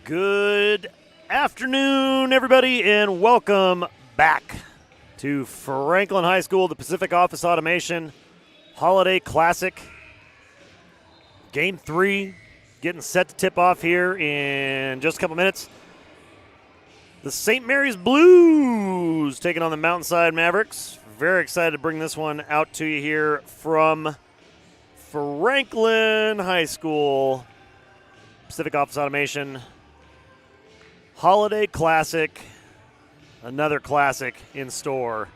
Good afternoon, everybody, and welcome back to Franklin High School, the Pacific Office Automation Holiday Classic. Game 3 getting set to tip off here in just a couple minutes. The St. Mary's Blues taking on the Mountainside Mavericks. Very excited to bring this one out to you here from Franklin High School, Pacific Office Automation Holiday Classic, another classic in store.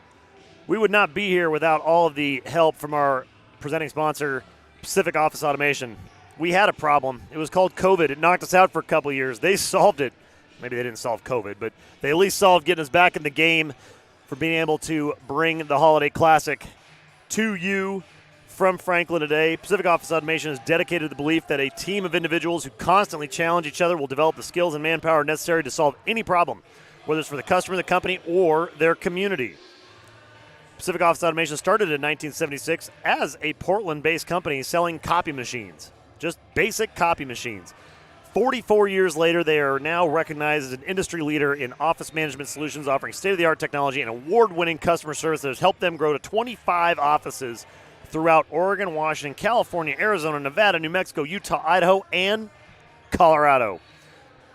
We would not be here without all of the help from our presenting sponsor, Pacific Office Automation. We had a problem. It was called COVID. It knocked us out for a couple of years. They solved it. Maybe they didn't solve COVID, but they at least solved getting us back in the game for being able to bring the Holiday Classic to you from Franklin today. Pacific Office Automation is dedicated to the belief that a team of individuals who constantly challenge each other will develop the skills and manpower necessary to solve any problem, whether it's for the customer, the company, or their community. Pacific Office Automation started in 1976 as a Portland-based company selling copy machines, just basic copy machines. 44 years later, they are now recognized as an industry leader in office management solutions, offering state-of-the-art technology and award-winning customer service that has helped them grow to 25 offices throughout Oregon, Washington, California, Arizona, Nevada, New Mexico, Utah, Idaho, and Colorado.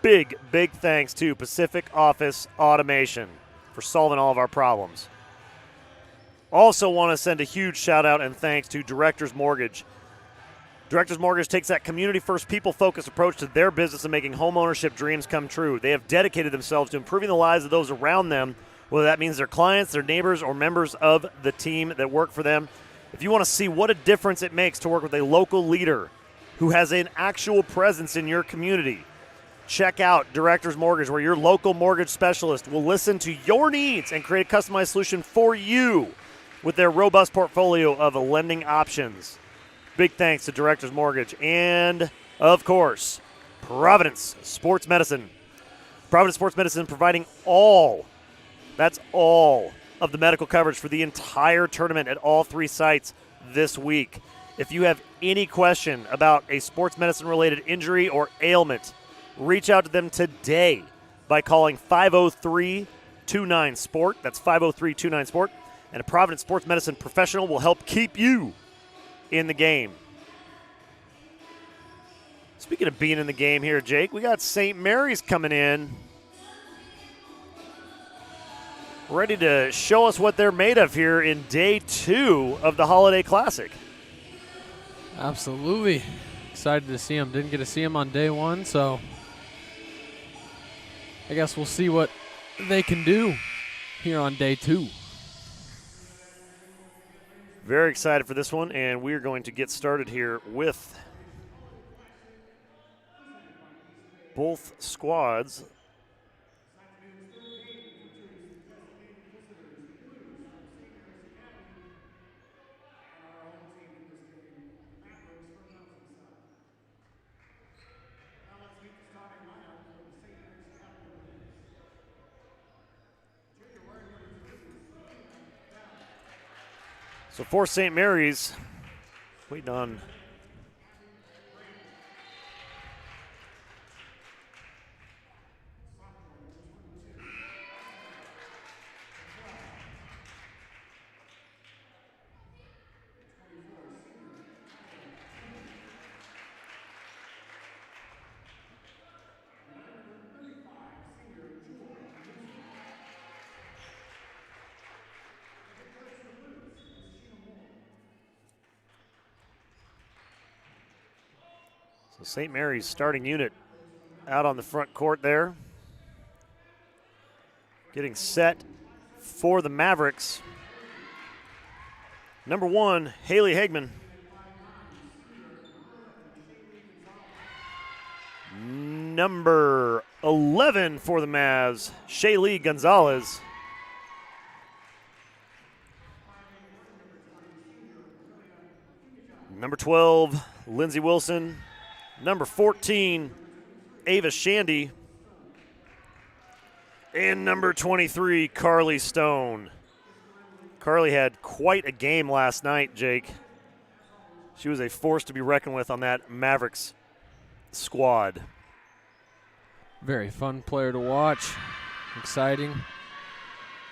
Big thanks to Pacific Office Automation for solving all of our problems. Also want to send a huge shout out and thanks to Directors Mortgage. Directors Mortgage takes that community-first, people-focused approach to their business and making home ownership dreams come true. They have dedicated themselves to improving the lives of those around them, whether that means their clients, their neighbors, or members of the team that work for them. If you want to see what a difference it makes to work with a local leader who has an actual presence in your community, check out Directors Mortgage, where your local mortgage specialist will listen to your needs and create a customized solution for you with their robust portfolio of lending options. Big thanks to Directors Mortgage and, of course, Providence Sports Medicine. Providence Sports Medicine providing all of the medical coverage for the entire tournament at all 3 sites this week. If you have any question about a sports medicine-related injury or ailment, reach out to them today by calling 503-29-SPORT. That's 503-29-SPORT. And a Providence Sports Medicine professional will help keep you in the game. Speaking of being in the game here, Jake, we got St. Mary's coming in, ready to show us what they're made of here in day 2 of the Holiday Classic. Absolutely. Excited to see them. Didn't get to see them on day 1, so I guess we'll see what they can do here on day 2. Very excited for this one, and we're going to get started here with both squads. So for St. Mary's, waiting on St. Mary's starting unit out on the front court there. Getting set for the Mavericks. Number 1, Haley Hagman. Number 11 for the Mavs, Shaylee Gonzalez. Number 12, Lindsey Wilson. Number 14, Ava Shandy. And number 23, Carly Stone. Carly had quite a game last night, Jake. She was a force to be reckoned with on that Mavericks squad. Very fun player to watch. Exciting.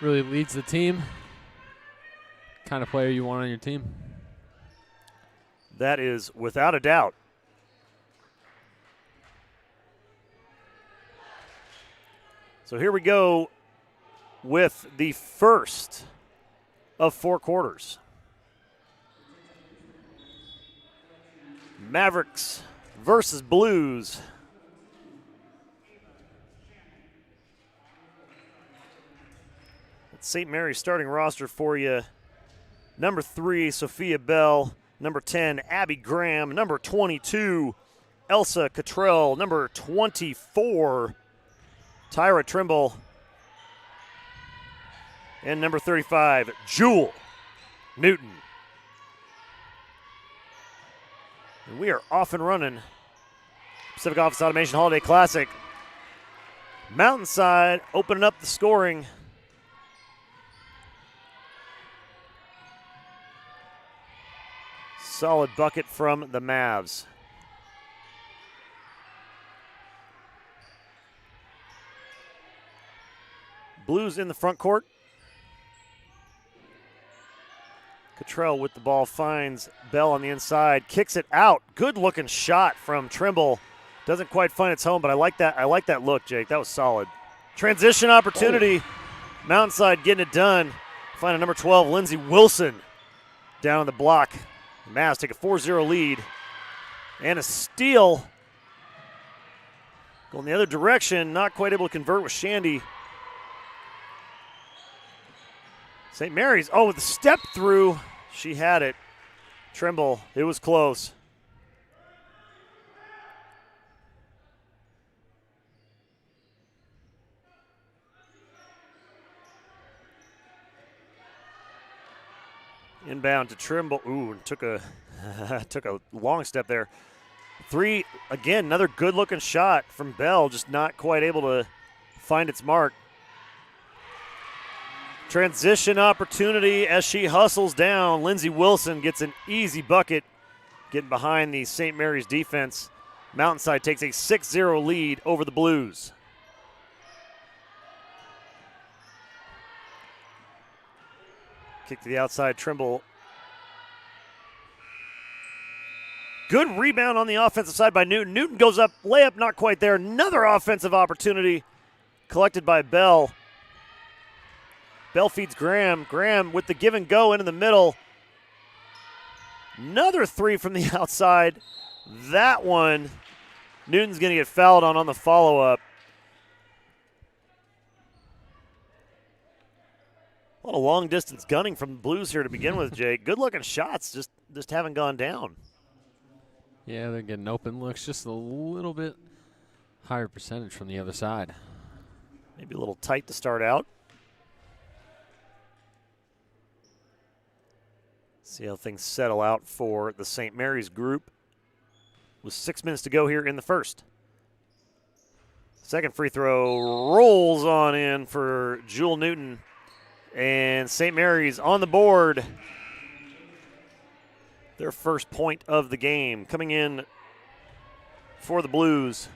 Really leads the team. Kind of player you want on your team. That is without a doubt. So here we go with the first of 4 quarters. Mavericks versus Blues. St. Mary's starting roster for you. Number 3, Sophia Bell. Number 10, Abby Graham. Number 22, Elsa Cottrell. Number 24, Tyra Trimble. And number 35, Jewel Newton. And we are off and running. Pacific Office Automation Holiday Classic. Mountainside opening up the scoring. Solid bucket from the Mavs. Blues in the front court. Cottrell with the ball finds Bell on the inside, kicks it out. Good looking shot from Trimble. Doesn't quite find its home, but I like that. I like that look, Jake. That was solid. Transition opportunity. Mountainside getting it done. Find a number 12, Lindsey Wilson, down on the block. The Mavs take a 4-0 lead. And a steal. Going the other direction. Not quite able to convert with Shandy. St. Mary's, with the step through. She had it. Trimble, it was close. Inbound to Trimble. Ooh, took a long step there. 3, again, another good-looking shot from Bell, just not quite able to find its mark. Transition opportunity as she hustles down. Lindsey Wilson gets an easy bucket, getting behind the St. Mary's defense. Mountainside takes a 6-0 lead over the Blues. Kick to the outside, Trimble. Good rebound on the offensive side by Newton. Newton goes up, layup not quite there. Another offensive opportunity collected by Bell. Bell feeds Graham. Graham with the give and go into the middle. Another 3 from the outside. That one, Newton's going to get fouled on the follow-up. A lot of long-distance gunning from the Blues here to begin with, Jake. Good-looking shots, just haven't gone down. Yeah, they're getting open looks, just a little bit higher percentage from the other side. Maybe a little tight to start out. See how things settle out for the St. Mary's group. With 6 minutes to go here in the first. Second free throw rolls on in for Jewel Newton. And St. Mary's on the board. Their first point of the game. Coming in for the Blues,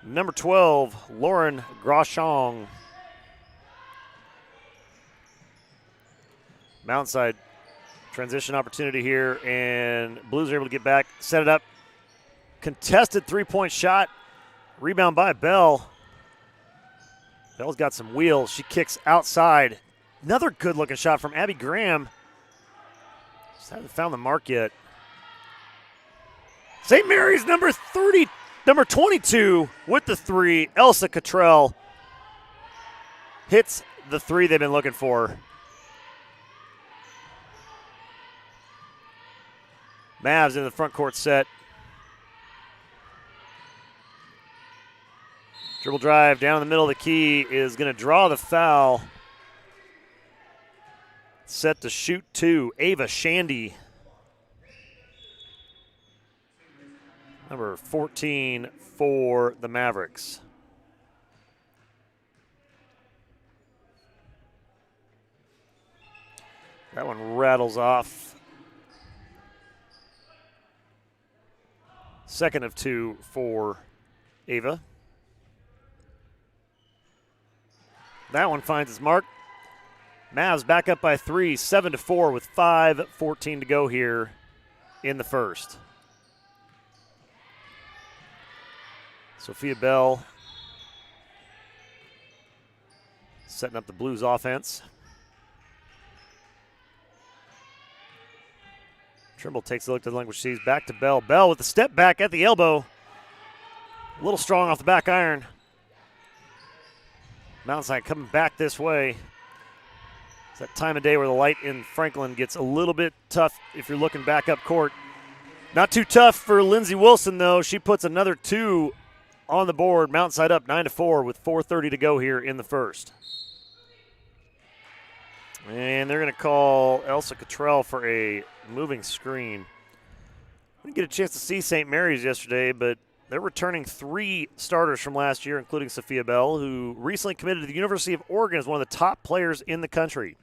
number 12, Lauren Grashong. Mountainside transition opportunity here, and Blues are able to get back, set it up. Contested three-point shot. Rebound by Bell. Bell's got some wheels. She kicks outside. Another good-looking shot from Abby Graham. Just haven't found the mark yet. St. Mary's number 22 with the 3. Elsa Cottrell hits the 3 they've been looking for. Mavs in the front court set. Dribble drive down in the middle of the key is going to draw the foul. Set to shoot 2, Ava Shandy. Number 14 for the Mavericks. That one rattles off. Second of 2 for Ava. That one finds its mark. Mavs back up by 3, 7-4 with 5:14 to go here in the first. Sophia Bell setting up the Blues offense. Trimble takes a look to the language sees. Back to Bell. Bell with the step back at the elbow. A little strong off the back iron. Mountainside coming back this way. It's that time of day where the light in Franklin gets a little bit tough if you're looking back up court. Not too tough for Lindsey Wilson, though. She puts another 2 on the board. Mountainside up 9-4 with 4:30 to go here in the first. And they're going to call Elsa Cottrell for a moving screen. We didn't get a chance to see St. Mary's yesterday, but they're returning 3 starters from last year, including Sophia Bell, who recently committed to the University of Oregon as one of the top players in the country.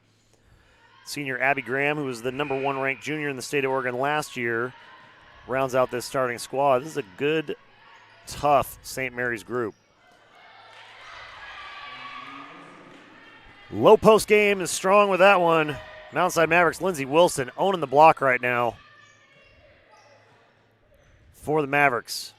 Senior Abby Graham, who was the number 1 ranked junior in the state of Oregon last year, rounds out this starting squad. This is a good, tough St. Mary's group. Low post game is strong with that one. Mountainside Mavericks, Lindsey Wilson owning the block right now for the Mavericks.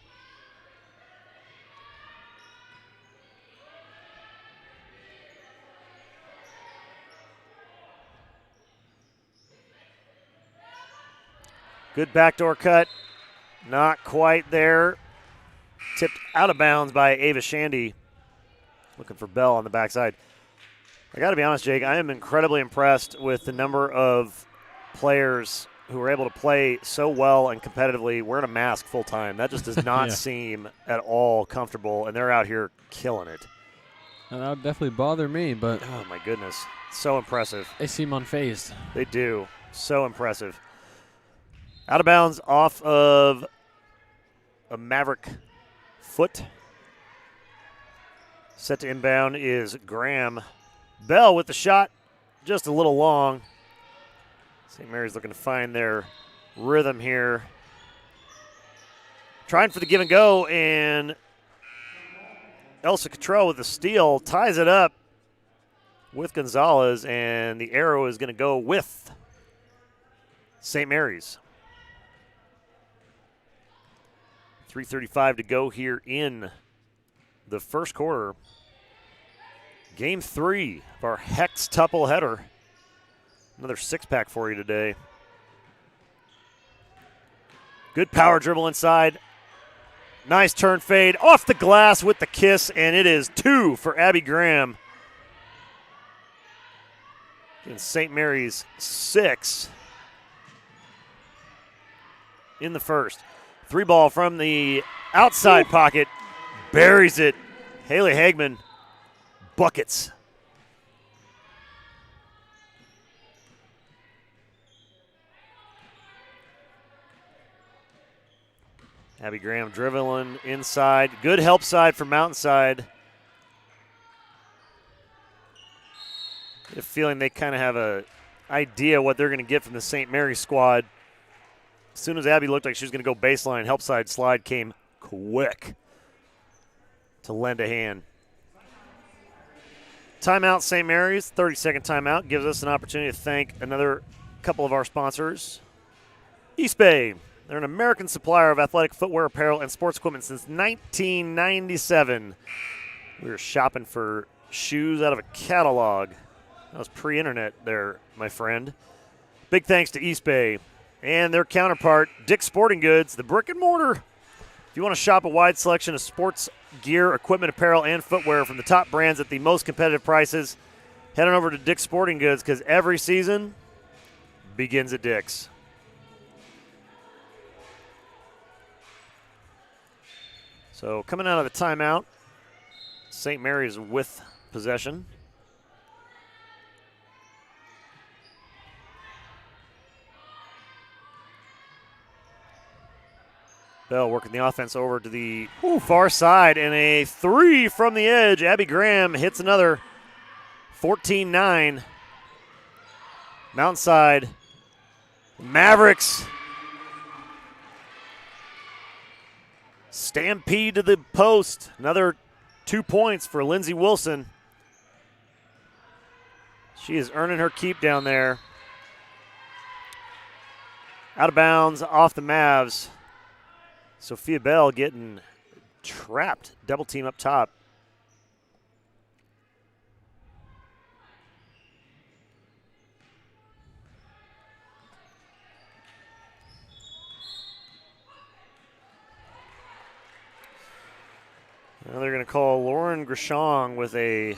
Good backdoor cut. Not quite there. Tipped out of bounds by Ava Shandy. Looking for Bell on the backside. I got to be honest, Jake, I am incredibly impressed with the number of players who are able to play so well and competitively wearing a mask full time. That just does not seem at all comfortable, and they're out here killing it. And that would definitely bother me, but oh my goodness, so impressive. They seem unfazed. They do. So impressive. Out of bounds off of a Maverick foot. Set to inbound is Graham. Bell with the shot, just a little long. St. Mary's looking to find their rhythm here. Trying for the give and go, and Elsa Cottrell with the steal ties it up with Gonzalez, and the arrow is going to go with St. Mary's. 3:35 to go here in the first quarter. Game 3 of our Hex-tuple header. Another 6-pack for you today. Good power dribble inside. Nice turn fade off the glass with the kiss, and it is 2 for Abby Graham. And St. Mary's 6 in the first. 3 ball from the outside pocket. Buries it. Haley Hagman. Buckets. Abby Graham dribbling inside. Good help side for Mountainside. I have a feeling they kind of have an idea what they're going to get from the St. Mary's squad. As soon as Abby looked like she was going to go baseline, help side slide came quick to lend a hand. Timeout, St. Mary's, 30-second timeout. Gives us an opportunity to thank another couple of our sponsors. East Bay. They're an American supplier of athletic footwear, apparel, and sports equipment since 1997. We were shopping for shoes out of a catalog. That was pre-internet there, my friend. Big thanks to East Bay and their counterpart, Dick's Sporting Goods, the brick and mortar. If you want to shop a wide selection of sports gear, equipment, apparel, and footwear from the top brands at the most competitive prices, head on over to Dick's Sporting Goods because every season begins at Dick's. So coming out of the timeout, St. Mary's with possession. Bell working the offense over to the far side, and a 3 from the edge. Abby Graham hits another. 14-9. Mountainside Mavericks stampede to the post. Another 2 points for Lindsey Wilson. She is earning her keep down there. Out of bounds, off the Mavs. Sophia Bell getting trapped. Double team up top. Now they're going to call Lauren Grishong with a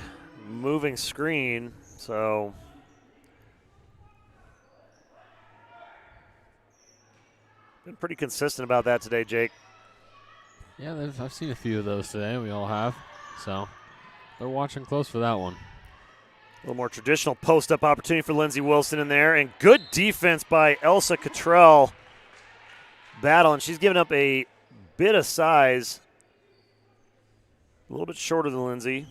moving screen. So been pretty consistent about that today, Jake. Yeah, I've seen a few of those today. We all have. So they're watching close for that one. A little more traditional post-up opportunity for Lindsey Wilson in there. And good defense by Elsa Cottrell. Battling. She's giving up a bit of size. A little bit shorter than Lindsey.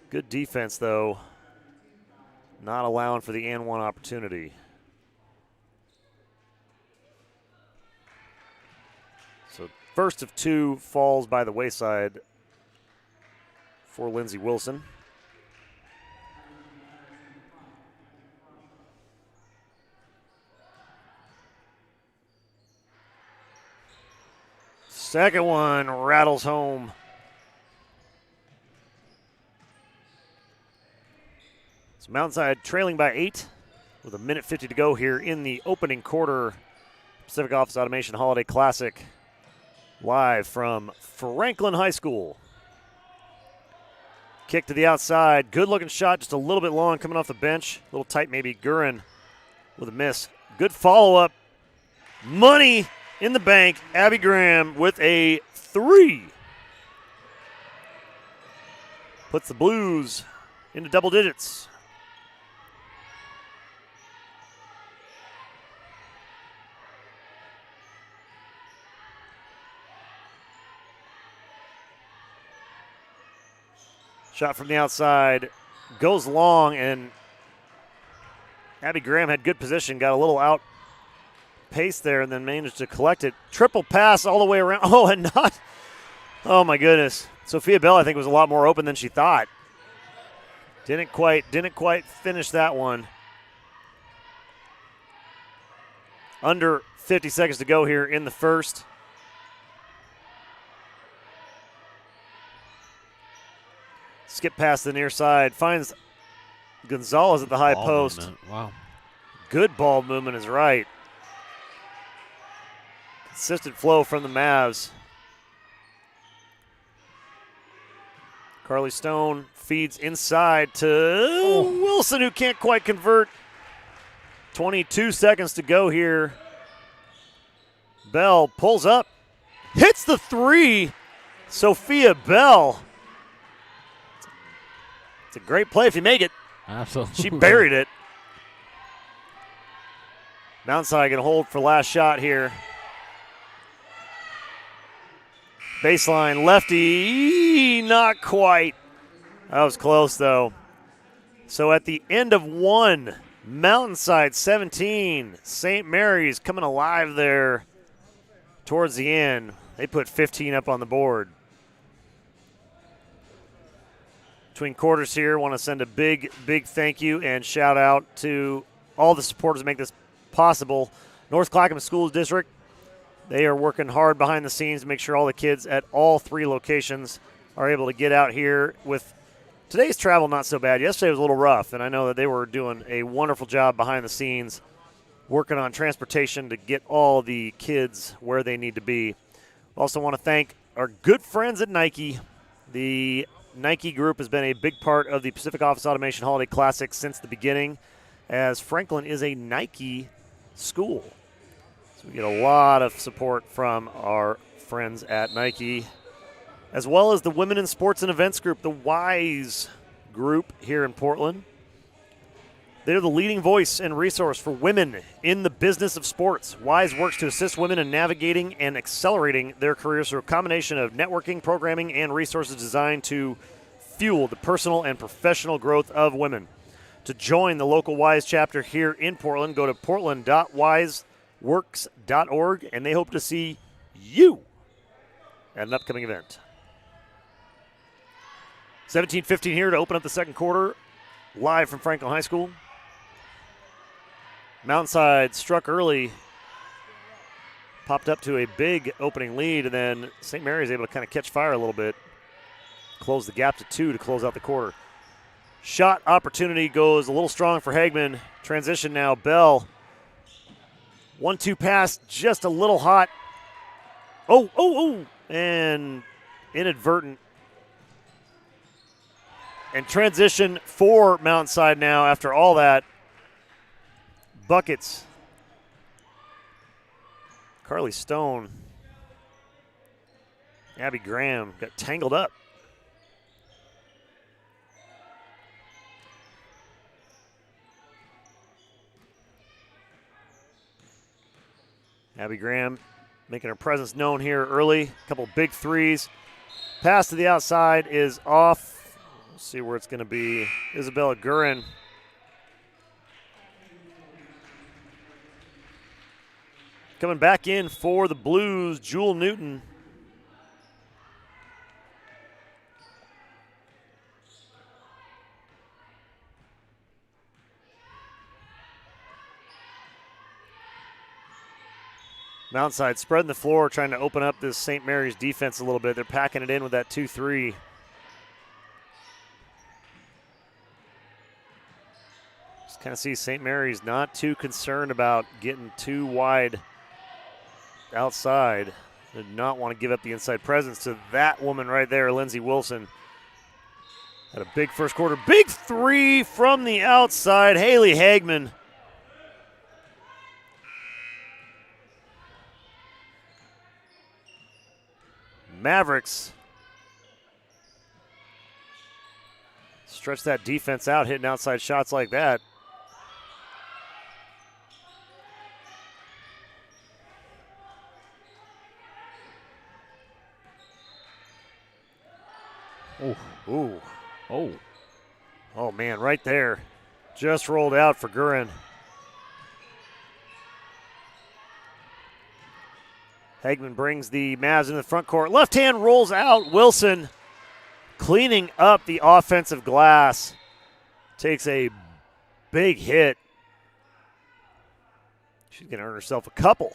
Good defense, though. Not allowing for the and one opportunity. So first of two falls by the wayside for Lindsey Wilson. Second one rattles home. So Mountainside trailing by 8 with 1:50 to go here in the opening quarter. Pacific Office Automation Holiday Classic live from Franklin High School. Kick to the outside. Good looking shot, just a little bit long coming off the bench. A little tight maybe. Gurin with a miss. Good follow up. Money in the bank. Abby Graham with a 3. Puts the Blues into double digits. Shot from the outside goes long, and Abby Graham had good position, got a little out pace there, and then managed to collect it. Triple pass all the way around. Oh, and not. Oh my goodness. Sophia Bell, I think, was a lot more open than she thought. Didn't quite finish that one. Under 50 seconds to go here in the first. Skip past the near side, finds Gonzalez at the high post. Movement. Wow. Good ball movement is right. Consistent flow from the Mavs. Carly Stone feeds inside to Wilson, who can't quite convert. 22 seconds to go here. Bell pulls up, hits the 3. Sophia Bell. It's a great play if you make it. Absolutely. She buried it. Mountainside going to hold for last shot here. Baseline lefty, not quite. That was close though. So at the end of 1, Mountainside 17, St. Mary's coming alive there towards the end. They put 15 up on the board. Between quarters here, want to send a big thank you and shout out to all the supporters that make this possible. North Clackamas Schools District, they are working hard behind the scenes to make sure all the kids at all 3 locations are able to get out here. With today's travel not so bad. Yesterday was a little rough, and I know that they were doing a wonderful job behind the scenes working on transportation to get all the kids where they need to be. Also want to thank our good friends at Nike. The Nike Group has been a big part of the Pacific Office Automation Holiday Classic since the beginning, as Franklin is a Nike school. So we get a lot of support from our friends at Nike, as well as the Women in Sports and Events Group, the WISE group here in Portland. They're the leading voice and resource for women in the business of sports. WISE works to assist women in navigating and accelerating their careers through a combination of networking, programming, and resources designed to fuel the personal and professional growth of women. To join the local WISE chapter here in Portland, go to portland.wiseworks.org, and they hope to see you at an upcoming event. 17-15 here to open up the second quarter, live from Franklin High School. Mountainside struck early, popped up to a big opening lead, and then St. Mary's able to kind of catch fire a little bit, close the gap to 2 to close out the quarter. Shot opportunity goes a little strong for Hagman. Transition now, Bell. 1-2 pass, just a little hot. Oh, and inadvertent. And transition for Mountainside now after all that. Buckets. Carly Stone. Abby Graham got tangled up. Abby Graham making her presence known here early. A couple big threes. Pass to the outside is off. We'll see where it's going to be. Isabella Gurin. Coming back in for the Blues, Jewel Newton. Mountainside spreading the floor, trying to open up this St. Mary's defense a little bit. They're packing it in with that 2-3. Just kind of see St. Mary's not too concerned about getting too wide outside. Did not want to give up the inside presence to that woman right there, Lindsey Wilson. Had a big first quarter. Big three from the outside, Haley Hagman. Mavericks stretch that defense out, hitting outside shots like that. Ooh. Oh, man, right there. Just rolled out for Gurin. Hagman brings the Mavs into the front court. Left hand rolls out. Wilson cleaning up the offensive glass. Takes a big hit. She's going to earn herself a couple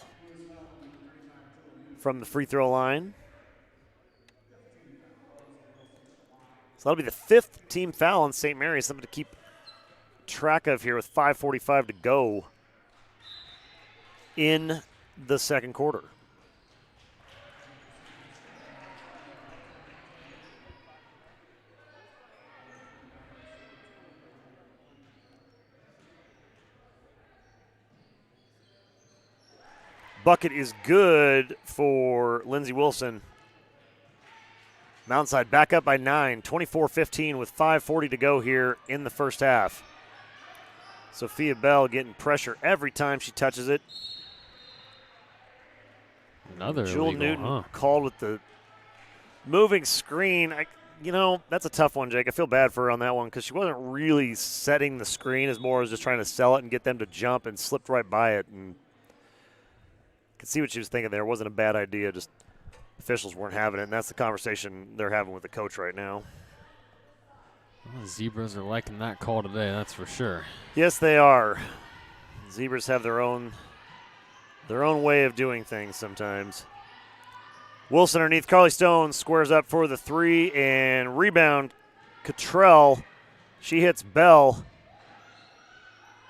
from the free throw line. So that'll be the 5th team foul on St. Mary's. Something to keep track of here with 5:45 to go in the second quarter. Bucket is good for Lindsey Wilson. Mountainside back up by 9, 24-15 with 5:40 to go here in the first half. Sophia Bell getting pressure every time she touches it. Another Jewel illegal, Newton called with the moving screen. That's a tough one, Jake. I feel bad for her on that one because she wasn't really setting the screen as more as just trying to sell it and get them to jump, and slipped right by it. And could see what she was thinking there. It wasn't a bad idea, just officials weren't having it, and that's the conversation they're having with the coach right now. Well, the Zebras are liking that call today, that's for sure. Yes, they are. Zebras have their own way of doing things sometimes. Wilson underneath. Carly Stone squares up for the 3, and rebound. Cottrell. She hits Bell.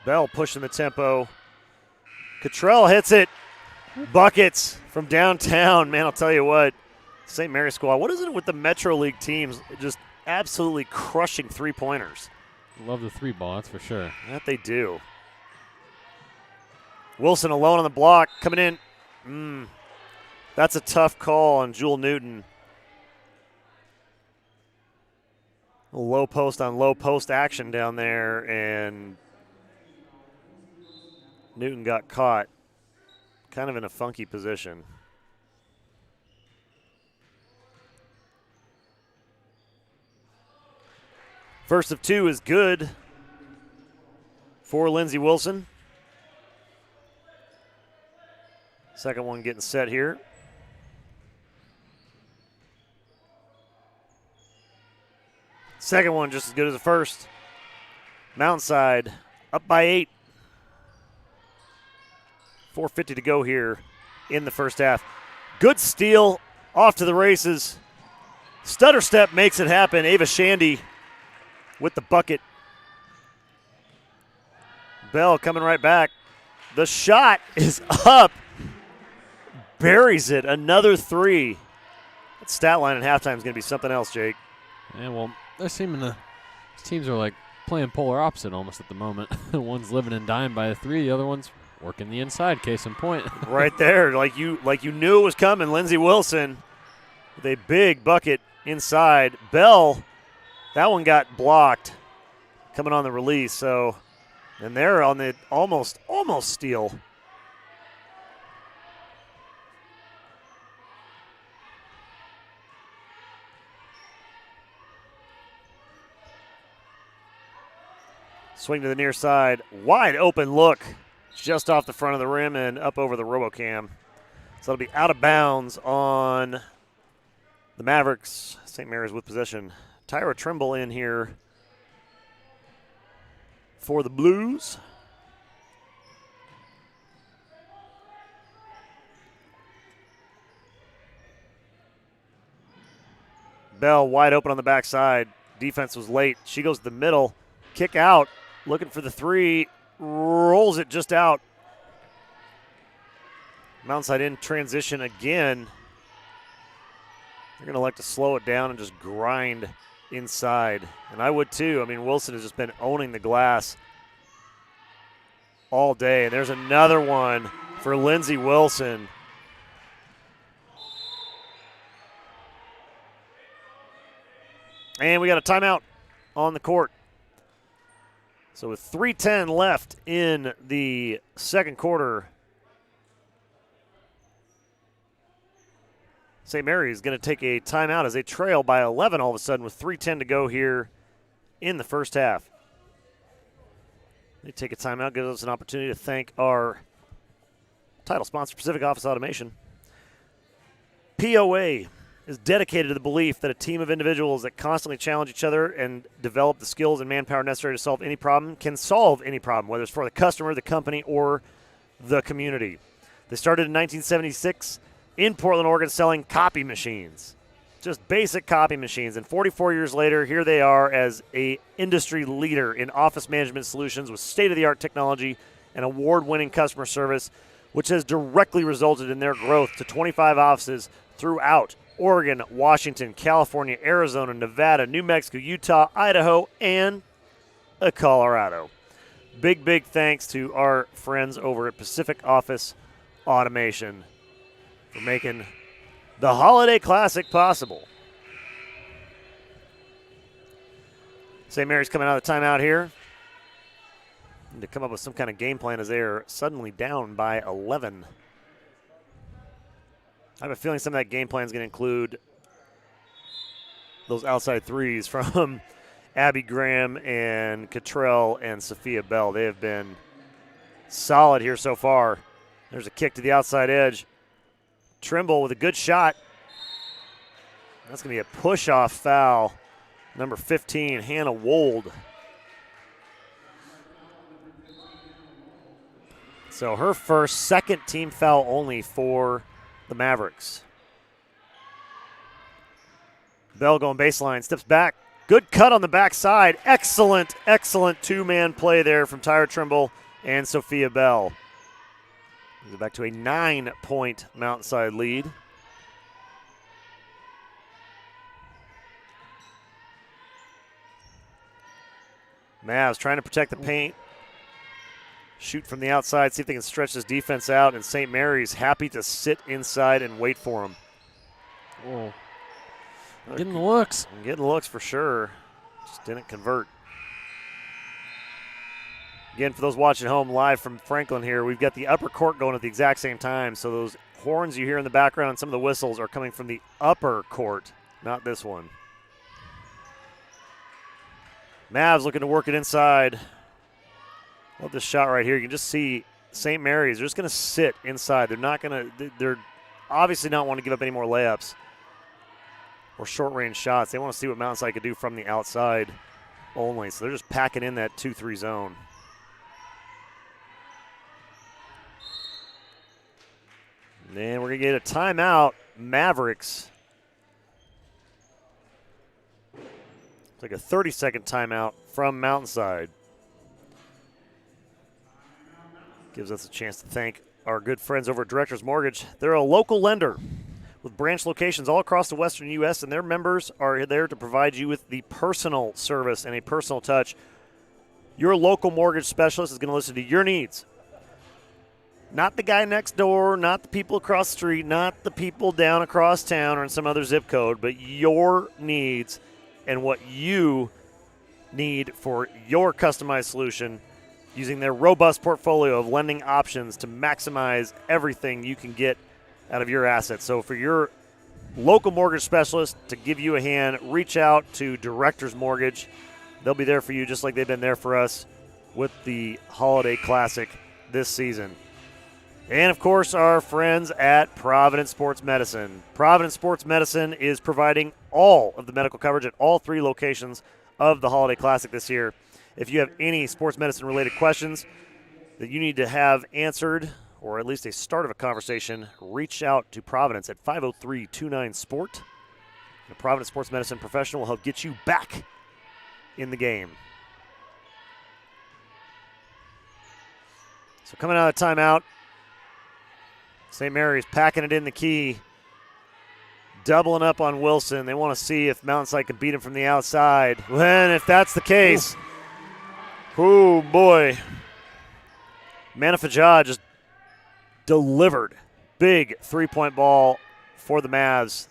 Bell pushing the tempo. Cottrell hits it. Buckets from downtown. Man, I'll tell you what, St. Mary's squad, what is it with the Metro League teams just absolutely crushing three-pointers? Love the 3 ball, that's for sure. That they do. Wilson alone on the block, coming in. That's a tough call on Jewel Newton. Low post on low post action down there, and Newton got caught. Kind of in a funky position. First of 2 is good for Lindsey Wilson. Second one getting set here. Second one just as good as the first. Mountainside up by 8. 4:50 to go here in the first half. Good steal, off to the races. Stutter step makes it happen. Ava Shandy with the bucket. Bell coming right back. The shot is up. Buries it. Another 3. That stat line at halftime is going to be something else, Jake. Yeah, well, they're seeming to. These teams are like playing polar opposite almost at the moment. One's living and dying by a 3. The other one's working the inside. Case in point. Right there, like you knew it was coming. Lindsey Wilson with a big bucket inside. Bell, that one got blocked coming on the release. So, and they're on the almost steal. Swing to the near side. Wide open look. Just off the front of the rim and up over the RoboCam. So it'll be out of bounds on the Mavericks. St. Mary's with possession. Tyra Trimble in here for the Blues. Bell wide open on the backside. Defense was late. She goes to the middle. Kick out. Looking for the 3. Rolls it just out. Mountainside in transition again. They're going to like to slow it down and just grind inside. And I would too. I mean, Wilson has just been owning the glass all day. And there's another one for Lindsey Wilson. And we got a timeout on the court. So with 3:10 left in the second quarter, St. Mary's is going to take a timeout as they trail by 11 all of a sudden with 3:10 to go here in the first half. They take a timeout, gives us an opportunity to thank our title sponsor, Pacific Office Automation. POA is dedicated to the belief that a team of individuals that constantly challenge each other and develop the skills and manpower necessary to solve any problem can solve any problem, whether it's for the customer, the company, or the community. They started in 1976 in Portland, Oregon, selling copy machines, just basic copy machines. And 44 years later, here they are as a industry leader in office management solutions with state-of-the-art technology and award-winning customer service, which has directly resulted in their growth to 25 offices throughout Oregon, Washington, California, Arizona, Nevada, New Mexico, Utah, Idaho, and Colorado. Big thanks to our friends over at Pacific Office Automation for making the Holiday Classic possible. St. Mary's coming out of the timeout here. Need to come up with some kind of game plan as they are suddenly down by 11. I have a feeling some of that game plan is going to include those outside threes from Abby Graham and Cottrell and Sophia Bell. They have been solid here so far. There's a kick to the outside edge. Trimble with a good shot. That's going to be a push-off foul. Number 15, Hannah Wold. So her first, second team foul only for the Mavericks. Bell going baseline, steps back. Good cut on the backside. Excellent two-man play there from Tyra Trimble and Sophia Bell. We're back to a 9-point Mountainside lead. Mavs trying to protect the paint. Shoot from the outside, see if they can stretch this defense out, and St. Mary's happy to sit inside and wait for them. Whoa. Getting the looks. Getting the looks for sure. Just didn't convert. Again, for those watching at home live from Franklin here, we've got the upper court going at the exact same time, so those horns you hear in the background and some of the whistles are coming from the upper court, not this one. Mavs looking to work it inside. Love this shot right here. You can just see St. Mary's. They're just going to sit inside. They're obviously not wanting to give up any more layups. or short-range shots. They want to see what Mountainside could do from the outside only. So they're just packing in that 2-3 zone. And then we're going to get a timeout. Mavericks. It's like a 30-second timeout from Mountainside. Gives us a chance to thank our good friends over at Directors Mortgage. They're a local lender with branch locations all across the western U.S., and their members are there to provide you with the personal service and a personal touch. Your local mortgage specialist is going to listen to your needs. Not the guy next door, not the people across the street, not the people down across town or in some other zip code, but your needs and what you need for your customized solution, using their robust portfolio of lending options to maximize everything you can get out of your assets. So for your local mortgage specialist to give you a hand, reach out to Directors Mortgage. They'll be there for you just like they've been there for us with the Holiday Classic this season. And, of course, our friends at Providence Sports Medicine. Providence Sports Medicine is providing all of the medical coverage at all 3 locations of the Holiday Classic this year. If you have any sports medicine-related questions that you need to have answered, or at least a start of a conversation, reach out to Providence at 503-29-SPORT. A Providence Sports Medicine professional will help get you back in the game. So coming out of the timeout, St. Mary's packing it in the key, doubling up on Wilson. They want to see if Mountainside can beat him from the outside. And if that's the case, oh boy, Manafajah just delivered. Big three-point ball for the Mavs.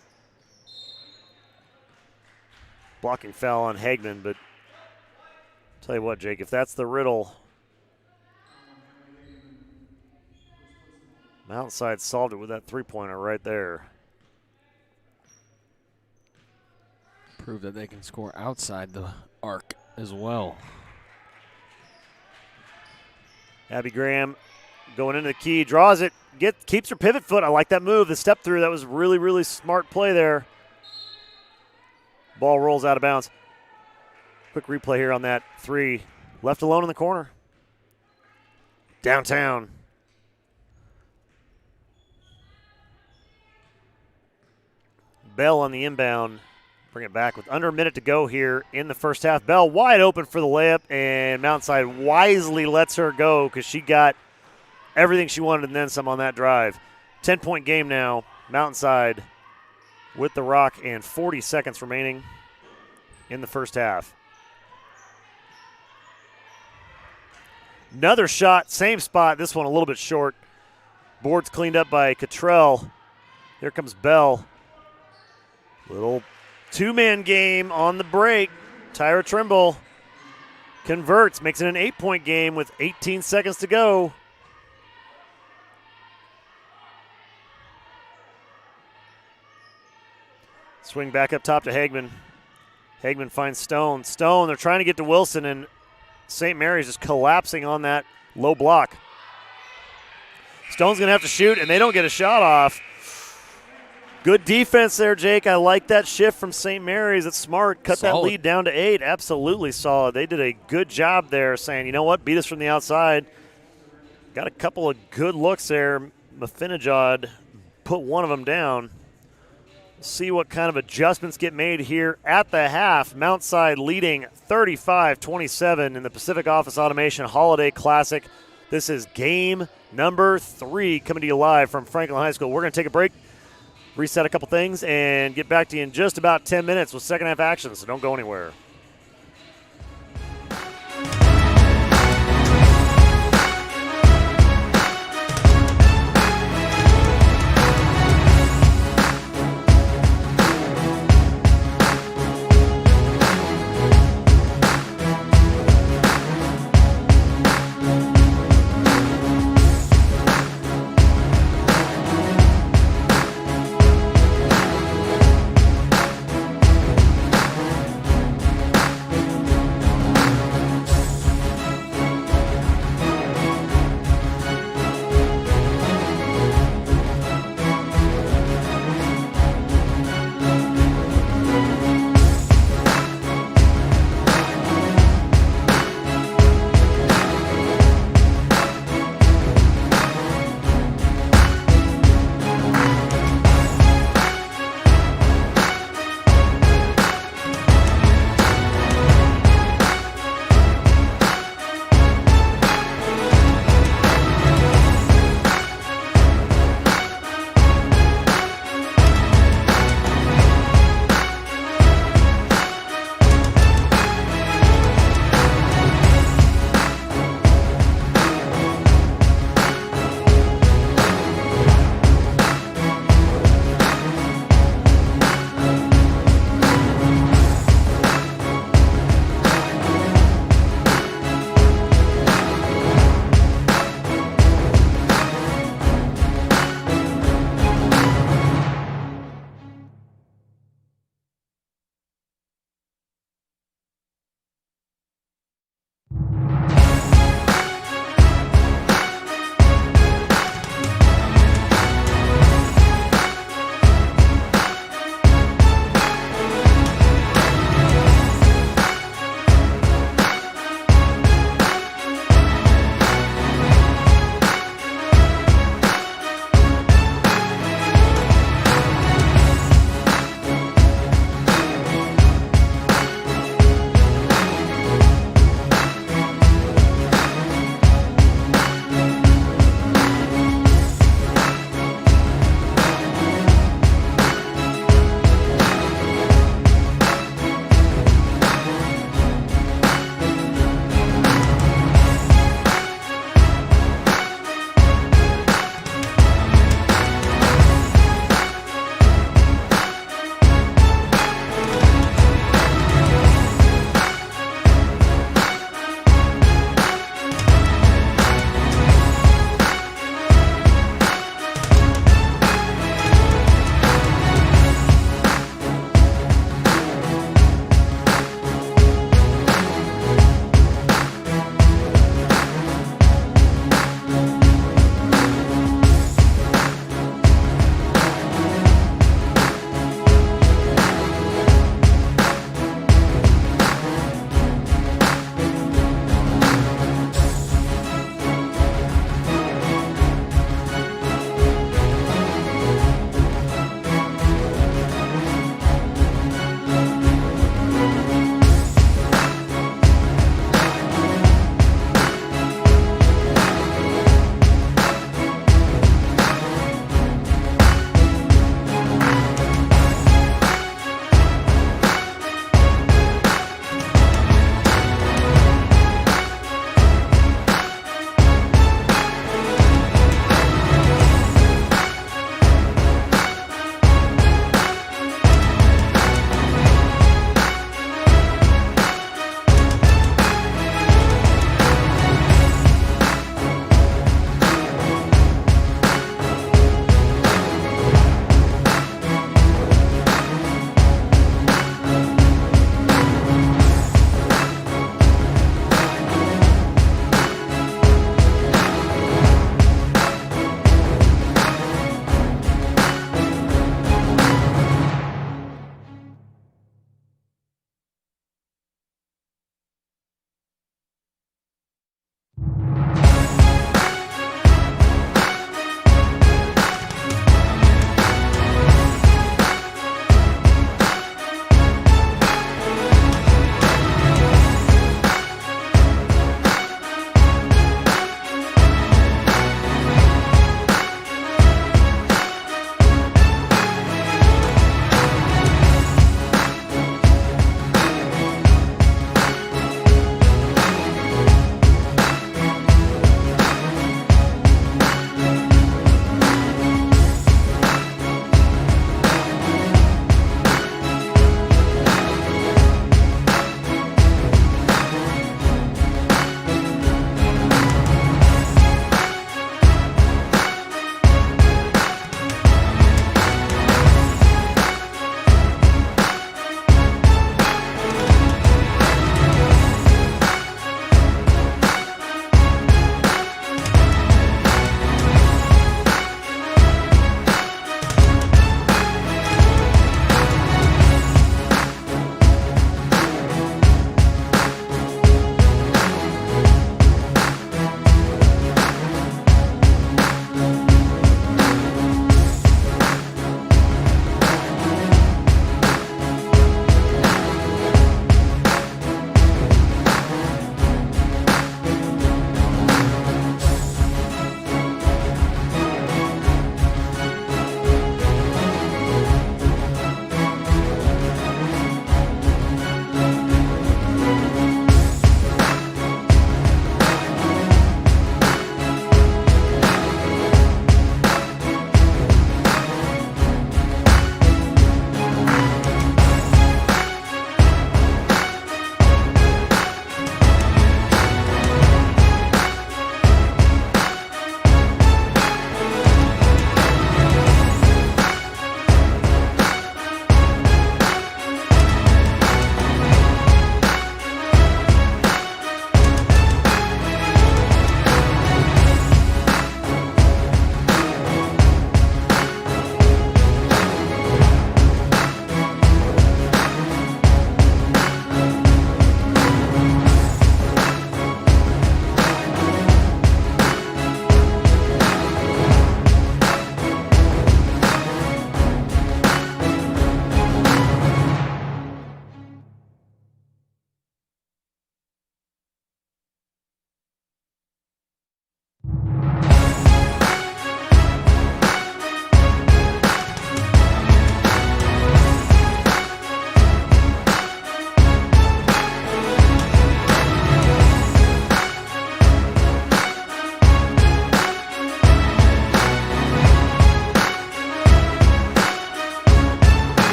Blocking foul on Hagman, but tell you what, Jake, if that's the riddle, Mountainside solved it with that three-pointer right there. Prove that they can score outside the arc as well. Abby Graham going into the key, draws it, keeps her pivot foot. I like that move, the step through. That was really, really smart play there. Ball rolls out of bounds. Quick replay here on that three. Left alone in the corner. Downtown. Bell on the inbound. Bring it back with under a minute to go here in the first half. Bell wide open for the layup, and Mountainside wisely lets her go because she got everything she wanted and then some on that drive. 10-point game now. Mountainside with the rock and 40 seconds remaining in the first half. Another shot, same spot. This one a little bit short. Boards cleaned up by Cottrell. Here comes Bell. Little two-man game on the break. Tyra Trimble converts, makes it an 8-point game with 18 seconds to go. Swing back up top to Hagman. Hagman finds Stone. Stone, they're trying to get to Wilson, and St. Mary's just collapsing on that low block. Stone's going to have to shoot, and they don't get a shot off. Good defense there, Jake. I like that shift from St. Mary's. It's smart. Cut Solid. That lead down to 8. Absolutely solid. They did a good job there saying, you know what, beat us from the outside. Got a couple of good looks there. Mafinajad put one of them down. See what kind of adjustments get made here at the half. Mountainside leading 35-27 in the Pacific Office Automation Holiday Classic. This is game number 3 coming to you live from Franklin High School. We're going to take a break, reset a couple things, and get back to you in just about 10 minutes with second half action, so don't go anywhere.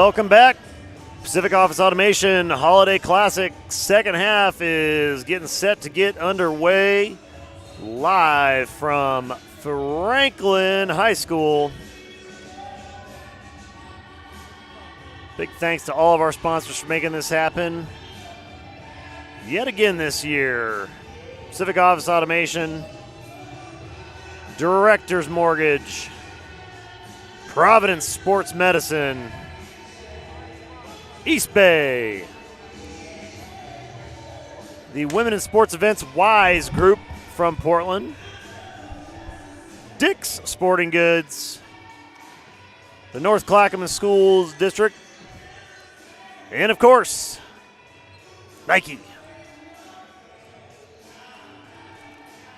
Welcome back. Pacific Office Automation Holiday Classic second half is getting set to get underway live from Franklin High School. Big thanks to all of our sponsors for making this happen yet again this year. Pacific Office Automation, Directors Mortgage, Providence Sports Medicine, East Bay, the Women in Sports Events WISE Group from Portland, Dick's Sporting Goods, the North Clackamas Schools District, and of course, Nike.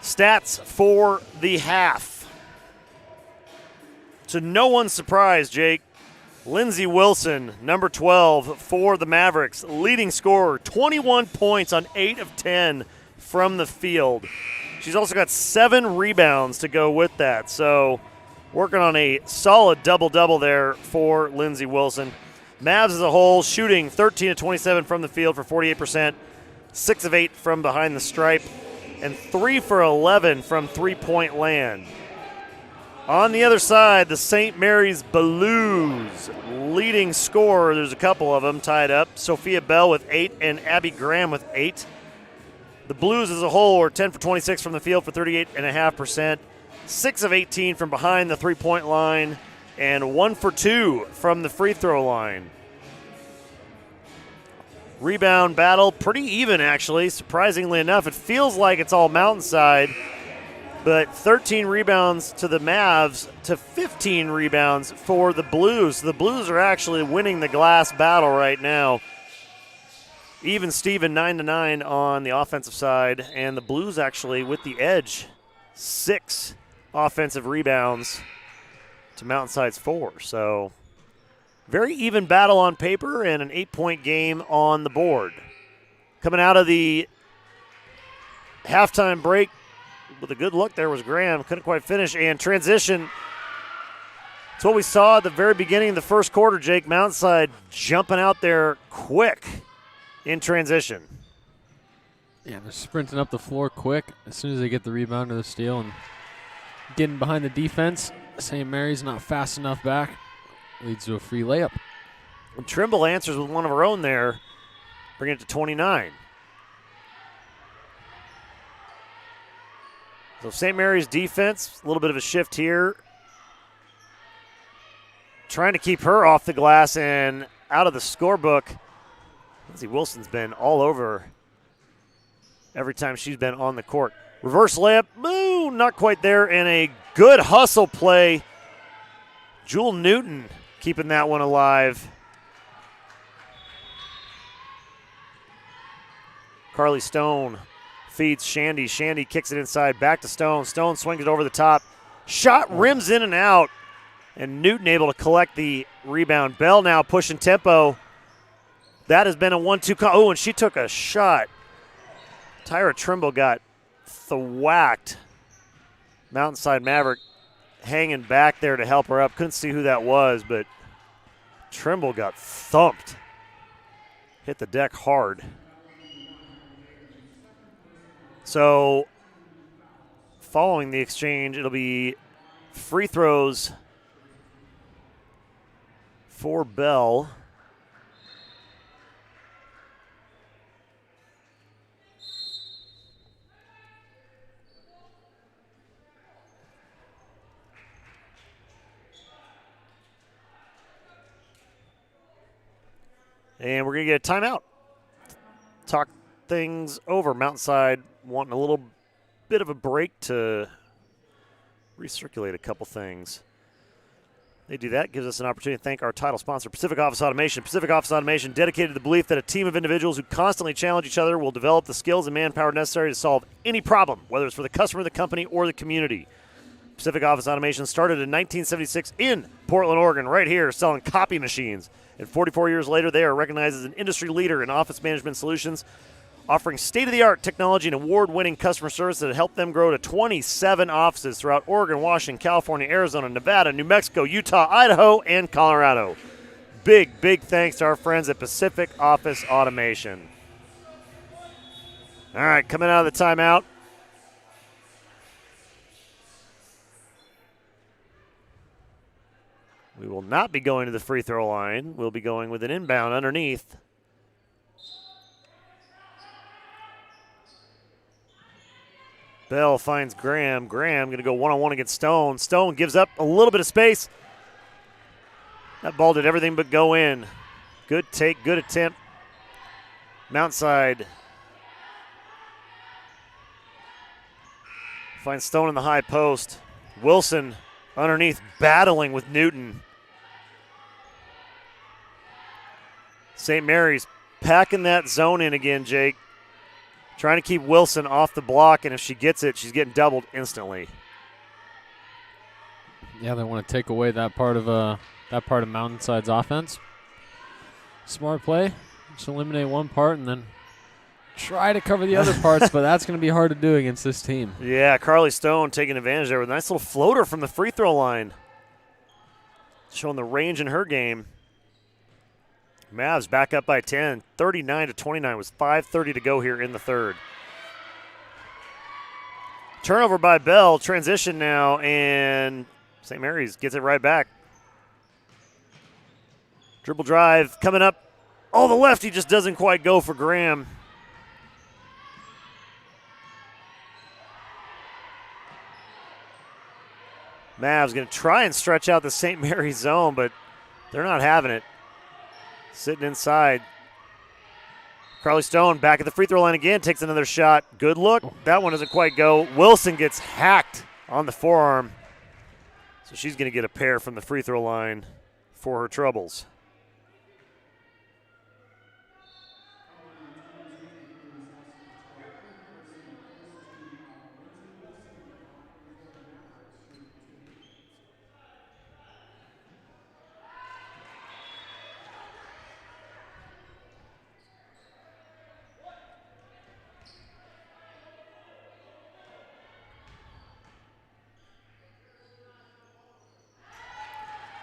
Stats for the half. To no one's surprise, Jake, Lindsey Wilson, number 12 for the Mavericks, leading scorer, 21 points on 8 of 10 from the field. She's also got 7 rebounds to go with that, so working on a solid double-double there for Lindsey Wilson. Mavs as a whole shooting 13 of 27 from the field for 48%, 6 of 8 from behind the stripe, and 3 for 11 from three-point land. On the other side, the St. Mary's Blues, leading scorer, there's a couple of them tied up, Sophia Bell with 8 and Abby Graham with 8. The Blues as a whole are 10 for 26 from the field for 38.5%, 6 of 18 from behind the three-point line, and 1 for 2 from the free throw line. Rebound battle, pretty even actually, surprisingly enough. It feels like it's all Mountainside, but 13 rebounds to the Mavs to 15 rebounds for the Blues. The Blues are actually winning the glass battle right now. Even Steven 9-9 on the offensive side, and the Blues actually with the edge, 6 offensive rebounds to Mountainside's 4. So very even battle on paper and an 8-point game on the board. Coming out of the halftime break with a good look there was Graham. Couldn't quite finish. And transition. It's what we saw at the very beginning of the first quarter, Jake. Mountainside jumping out there quick in transition. Yeah, they're sprinting up the floor quick as soon as they get the rebound or the steal and getting behind the defense. St. Mary's not fast enough back. Leads to a free layup. And Trimble answers with one of her own there, bringing it to 29. So St. Mary's defense, a little bit of a shift here. Trying to keep her off the glass and out of the scorebook. Lindsey Wilson's been all over every time she's been on the court. Reverse layup, boo, not quite there, and a good hustle play. Jewel Newton keeping that one alive. Carly Stone feeds Shandy. Shandy kicks it inside, back to Stone. Stone swings it over the top. Shot rims in and out, and Newton able to collect the rebound. Bell now pushing tempo. That has been a 1-2 call. Oh, and she took a shot. Tyra Trimble got thwacked. Mountainside Maverick hanging back there to help her up. Couldn't see who that was, but Trimble got thumped. Hit the deck hard. So following the exchange, it'll be free throws for Bell. And we're going to get a timeout. Talk things over. Mountainside wanting a little bit of a break to recirculate a couple things. They do that, gives us an opportunity to thank our title sponsor, Pacific Office Automation. Pacific Office Automation, dedicated to the belief that a team of individuals who constantly challenge each other will develop the skills and manpower necessary to solve any problem, whether it's for the customer, the company, or the community. Pacific Office Automation started in 1976 in Portland, Oregon, right here, selling copy machines. And 44 years later, they are recognized as an industry leader in office management solutions, offering state-of-the-art technology and award-winning customer service that helped them grow to 27 offices throughout Oregon, Washington, California, Arizona, Nevada, New Mexico, Utah, Idaho, and Colorado. big, big thanks to our friends at Pacific Office Automation. All right, coming out of the timeout. We will not be going to the free throw line. We'll be going with an inbound underneath. Bell finds Graham. Graham going to go one-on-one against Stone. Stone gives up a little bit of space. That ball did everything but go in. Good take, good attempt. Mountainside finds Stone in the high post. Wilson underneath battling with Newton. St. Mary's packing that zone in again, Jake. Trying to keep Wilson off the block, and if she gets it, she's getting doubled instantly. Yeah, they want to take away that part of Mountainside's offense. Smart play. Just eliminate one part and then try to cover the other parts, but that's going to be hard to do against this team. Yeah, Carly Stone taking advantage there with a nice little floater from the free throw line. Showing the range in her game. Mavs back up by 10, 39-29 with 5:30 to go here in the third. Turnover by Bell, transition now, and St. Mary's gets it right back. Dribble drive coming up. Oh, the lefty just doesn't quite go for Graham. Mavs going to try and stretch out the St. Mary's zone, but they're not having it. Sitting inside. Carly Stone back at the free throw line again, takes another shot. Good look. That one doesn't quite go. Wilson gets hacked on the forearm. So she's going to get a pair from the free throw line for her troubles.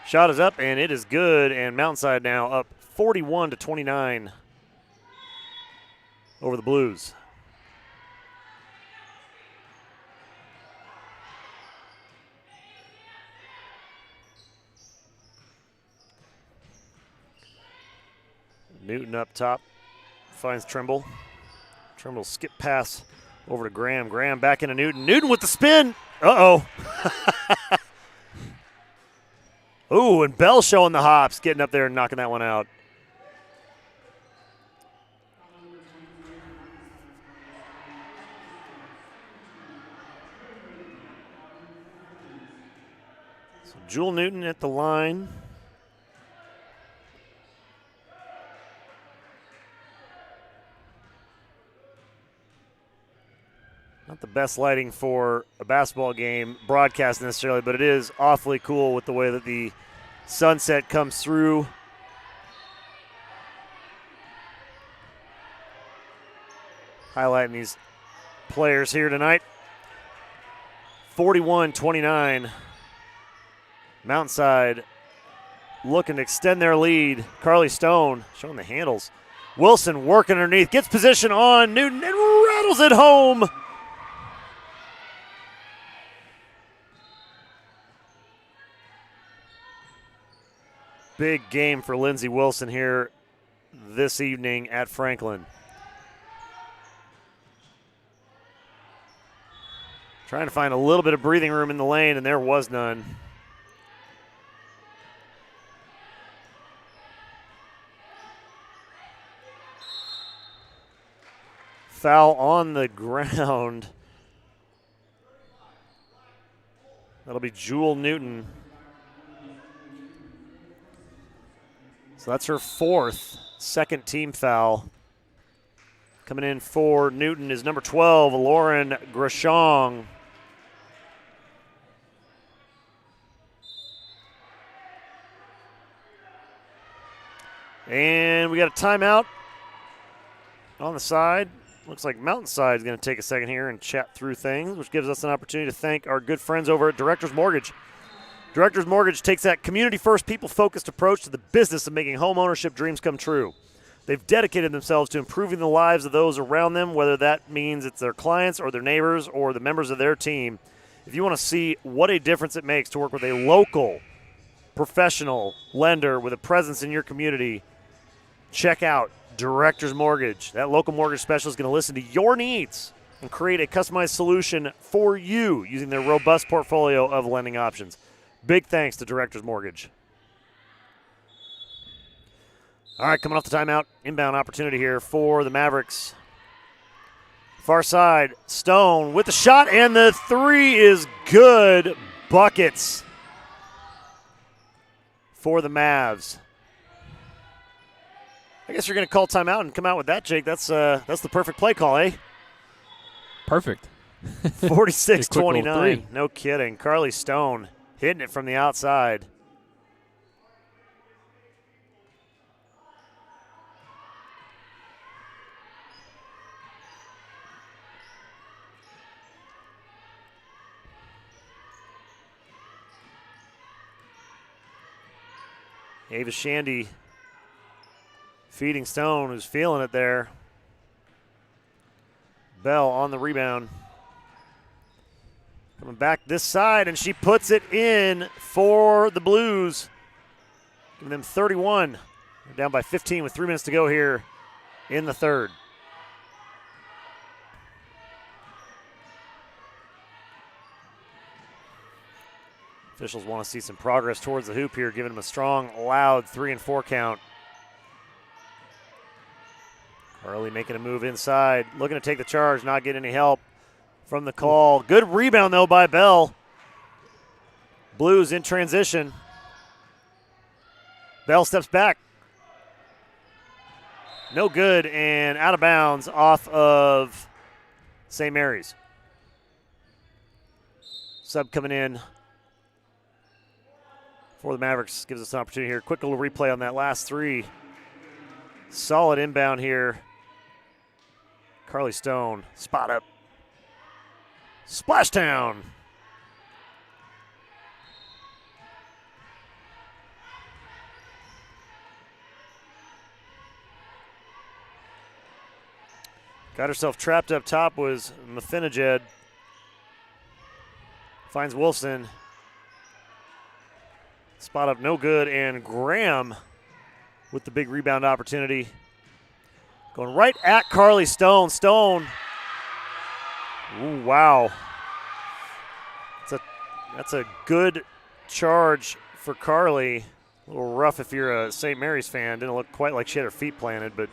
Shot is up, and it is good, and Mountainside now up 41-29 over the Blues. Newton up top, finds Trimble. Trimble skip pass over to Graham. Graham back into Newton. Newton with the spin. Uh-oh. Ooh, and Bell showing the hops, getting up there and knocking that one out. So Jewel Newton at the line. Not the best lighting for a basketball game broadcast necessarily, but it is awfully cool with the way that the sunset comes through. Highlighting these players here tonight. 41-29. Mountainside looking to extend their lead. Carly Stone showing the handles. Wilson working underneath, gets position on Newton and rattles it home. Big game for Lindsey Wilson here this evening at Franklin. Trying to find a little bit of breathing room in the lane, and there was none. Foul on the ground. That'll be Jewel Newton. So that's her fourth, second team foul. Coming in for Newton is number 12, Lauren Grashong. And we got a timeout on the side. Looks like Mountainside is going to take a second here and chat through things, which gives us an opportunity to thank our good friends over at Directors Mortgage. Directors Mortgage takes that community-first, people-focused approach to the business of making home ownership dreams come true. They've dedicated themselves to improving the lives of those around them, whether that means it's their clients or their neighbors or the members of their team. If you want to see what a difference it makes to work with a local, professional lender with a presence in your community, check out Directors Mortgage. That local mortgage specialist is going to listen to your needs and create a customized solution for you using their robust portfolio of lending options. Big thanks to Directors Mortgage. All right, coming off the timeout, inbound opportunity here for the Mavericks. Far side, Stone with the shot, and the three is good. Buckets for the Mavs. I guess you're going to call timeout and come out with that, Jake. That's the perfect play call, eh? Perfect. 46-29. No kidding. Carly Stone hitting it from the outside. Ava Shandy feeding Stone, who's feeling it there. Bell on the rebound. Coming back this side, and she puts it in for the Blues. Giving them 31. They're down by 15 with 3 minutes to go here in the third. Officials want to see some progress towards the hoop here, giving them a strong, loud 3 and 4 count. Carly making a move inside, looking to take the charge, not getting any help from the call. Good rebound, though, by Bell. Blues in transition. Bell steps back. No good, and out of bounds off of St. Mary's. Sub coming in for the Mavericks gives us an opportunity here. Quick little replay on that last three. Solid inbound here. Carly Stone, spot up. Splashdown. Got herself trapped up top was Mafinajed. Finds Wilson. Spot up, no good, and Graham with the big rebound opportunity. Going right at Carly Stone. Stone. Ooh, wow. That's a good charge for Carly. A little rough if you're a St. Mary's fan. Didn't look quite like she had her feet planted, but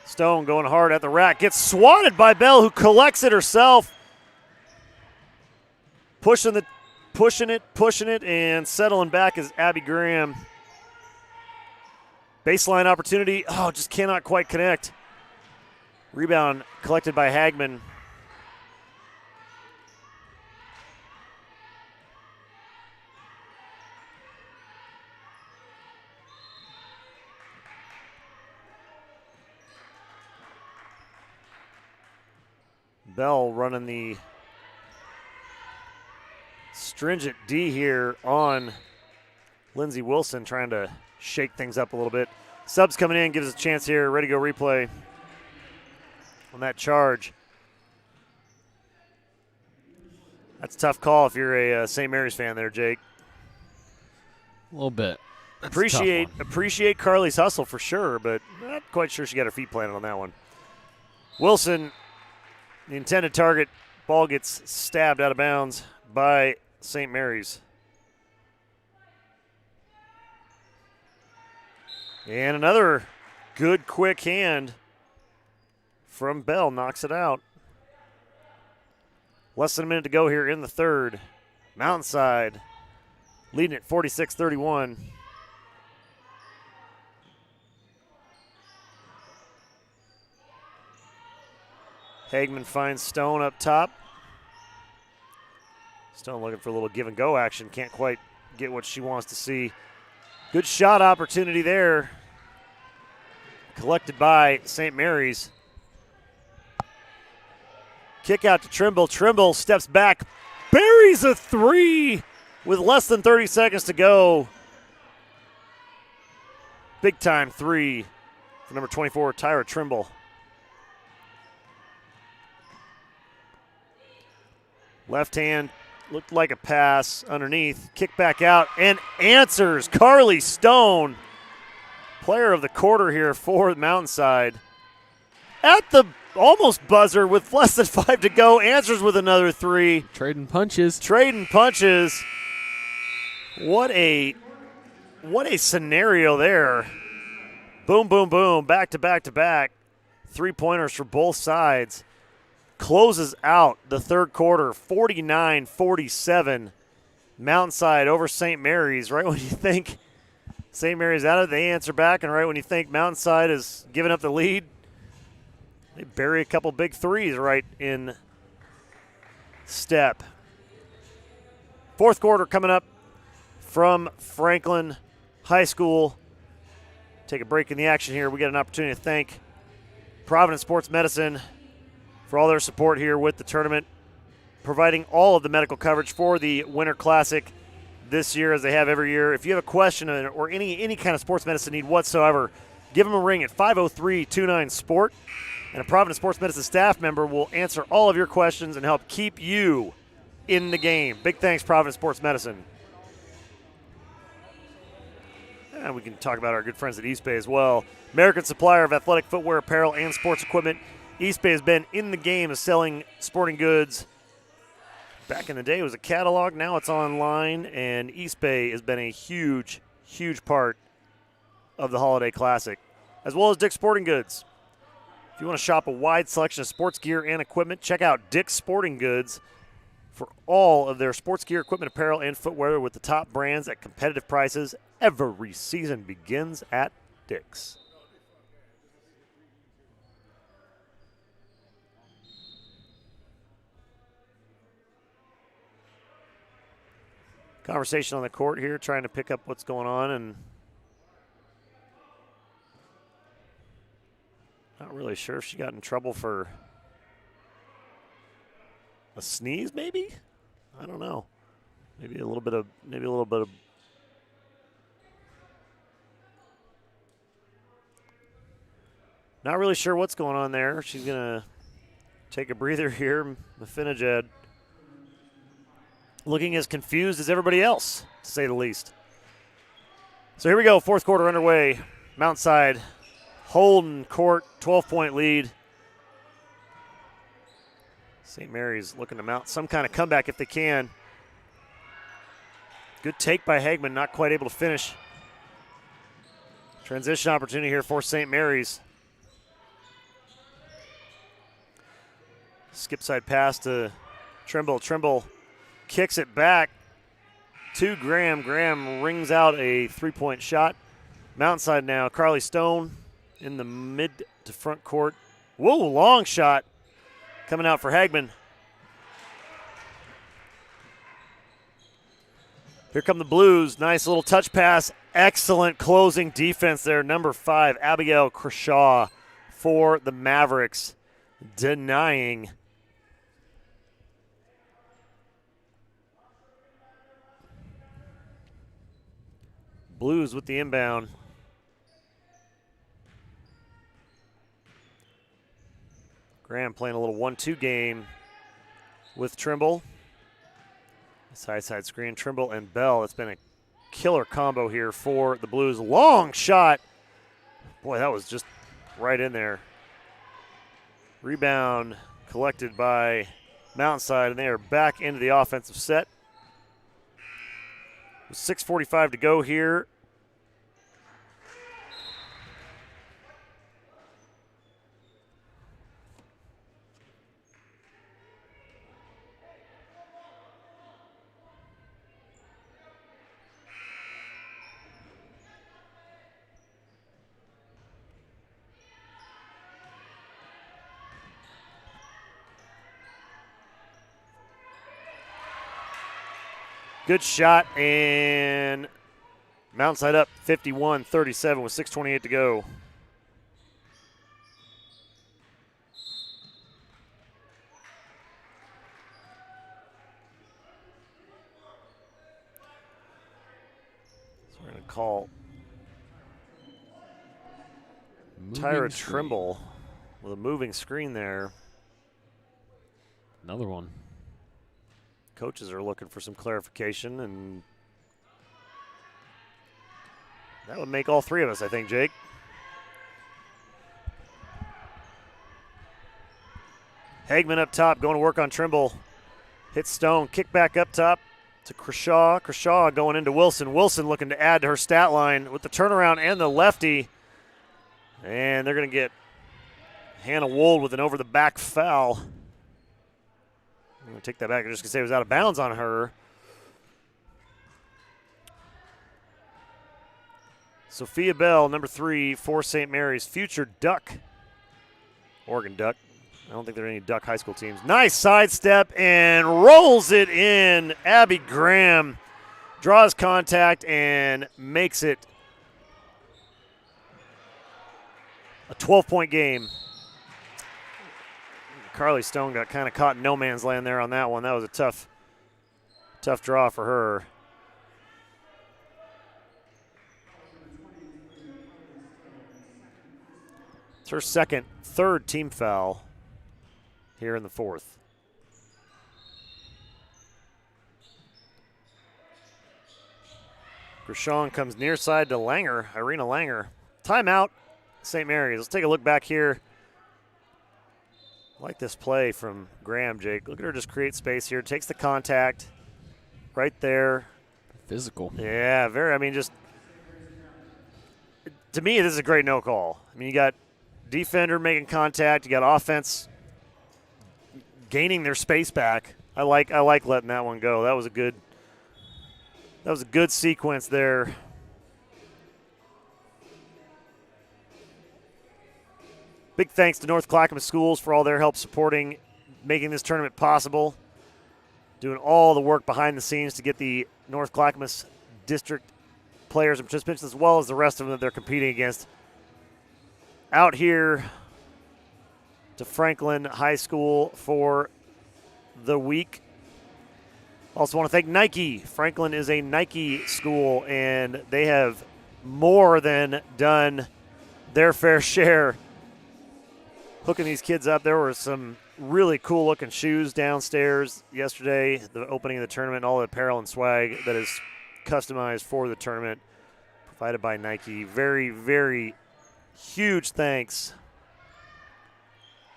Stone going hard at the rack. Gets swatted by Bell, who collects it herself. Pushing it, and settling back is Abby Graham. Baseline opportunity. Oh, just cannot quite connect. Rebound collected by Hagman. Bell running the stringent D here on Lindsey Wilson, trying to shake things up a little bit. Subs coming in, gives us a chance here. Ready to go replay on that charge. That's a tough call if you're a St. Mary's fan there, Jake. A little bit. Appreciate Carly's hustle for sure, but not quite sure she got her feet planted on that one. Wilson, the intended target, ball gets stabbed out of bounds by St. Mary's. And another good quick hand from Bell, knocks it out. Less than a minute to go here in the third. Mountainside leading at 46-31. Hagman finds Stone up top. Stone looking for a little give and go action. Can't quite get what she wants to see. Good shot opportunity there. Collected by St. Mary's. Kick out to Trimble. Trimble steps back, buries a three with less than 30 seconds to go. Big time three for number 24, Tyra Trimble. Left hand looked like a pass underneath. Kick back out and answers. Carly Stone, player of the quarter here for Mountainside. At the almost buzzer with less than 5 to go, answers with another three. Trading punches. Trading punches. What a scenario there. Boom, boom, boom. Back to back to back. 3-pointers for both sides. Closes out the third quarter, 49-47. Mountainside over St. Mary's. Right when you think St. Mary's out of it, they answer back. And right when you think Mountainside is giving up the lead, they bury a couple big threes right in step. Fourth quarter coming up from Franklin High School. Take a break in the action here. We got an opportunity to thank Providence Sports Medicine for all their support here with the tournament, providing all of the medical coverage for the Winter Classic this year as they have every year. If you have a question or any kind of sports medicine need whatsoever, give them a ring at 503-29-SPORT, and a Providence Sports Medicine staff member will answer all of your questions and help keep you in the game. Big thanks, Providence Sports Medicine. And we can talk about our good friends at East Bay as well. American supplier of athletic footwear, apparel, and sports equipment. East Bay has been in the game of selling sporting goods. Back in the day, it was a catalog. Now it's online, and East Bay has been a huge, huge part of the Holiday Classic, as well as Dick's Sporting Goods. If you want to shop a wide selection of sports gear and equipment, check out Dick's Sporting Goods for all of their sports gear, equipment, apparel, and footwear with the top brands at competitive prices. Every season begins at Dick's. Conversation on the court here, trying to pick up what's going on, and not really sure if she got in trouble for a sneeze, maybe? I don't know. Maybe a little bit of not really sure what's going on there. She's gonna take a breather here. Mafinajed looking as confused as everybody else, to say the least. So here we go, fourth quarter underway. Mountainside holding court, 12-point lead. St. Mary's looking to mount some kind of comeback if they can. Good take by Hagman, not quite able to finish. Transition opportunity here for St. Mary's. Skip side pass to Trimble. Trimble kicks it back to Graham. Graham rings out a three-point shot. Mountainside now. Carly Stone in the mid to front court. Whoa, long shot coming out for Hagman. Here come the Blues. Nice little touch pass. Excellent closing defense there. Number 5, Abigail Kershaw for the Mavericks, denying Blues with the inbound. Graham playing a little 1-2 game with Trimble. Side screen, Trimble and Bell. It's been a killer combo here for the Blues. Long shot. Boy, that was just right in there. Rebound collected by Mountainside, and they are back into the offensive set. With 6:45 to go here. Good shot, and Mountainside up 51-37 with 6:28 to go. So we're going to call Tyra Trimble with a moving screen there. Another one. Coaches are looking for some clarification, and that would make all three of us, I think, Jake. Hagman up top, going to work on Trimble. Hits Stone, kick back up top to Kershaw. Kershaw going into Wilson. Wilson looking to add to her stat line with the turnaround and the lefty. And they're going to get Hannah Wold with an over-the-back foul. I'm going to take that back. I'm just going to say it was out of bounds on her. Sophia Bell, number 3 for St. Mary's, future Duck. Oregon Duck. I don't think there are any Duck high school teams. Nice sidestep and rolls it in. Abby Graham draws contact and makes it a 12-point game. Carly Stone got kind of caught in no man's land there on that one. That was a tough draw for her. It's her third team foul here in the fourth. Gershon comes near side to Langer, Irina Langer. Timeout, St. Mary's. Let's take a look back here. I like this play from Graham, Jake. Look at her just create space here. Takes the contact right there. Physical. Yeah, just to me, this is a great no call. I mean, you got defender making contact. You got offense gaining their space back. I like letting that one go. That was a good sequence there. Big thanks to North Clackamas Schools for all their help supporting, making this tournament possible, doing all the work behind the scenes to get the North Clackamas district players and participants, as well as the rest of them that they're competing against, out here to Franklin High School for the week. Also want to thank Nike. Franklin is a Nike school, and they have more than done their fair share hooking these kids up. There were some really cool-looking shoes downstairs yesterday, the opening of the tournament, all the apparel and swag that is customized for the tournament, provided by Nike. Very, very huge thanks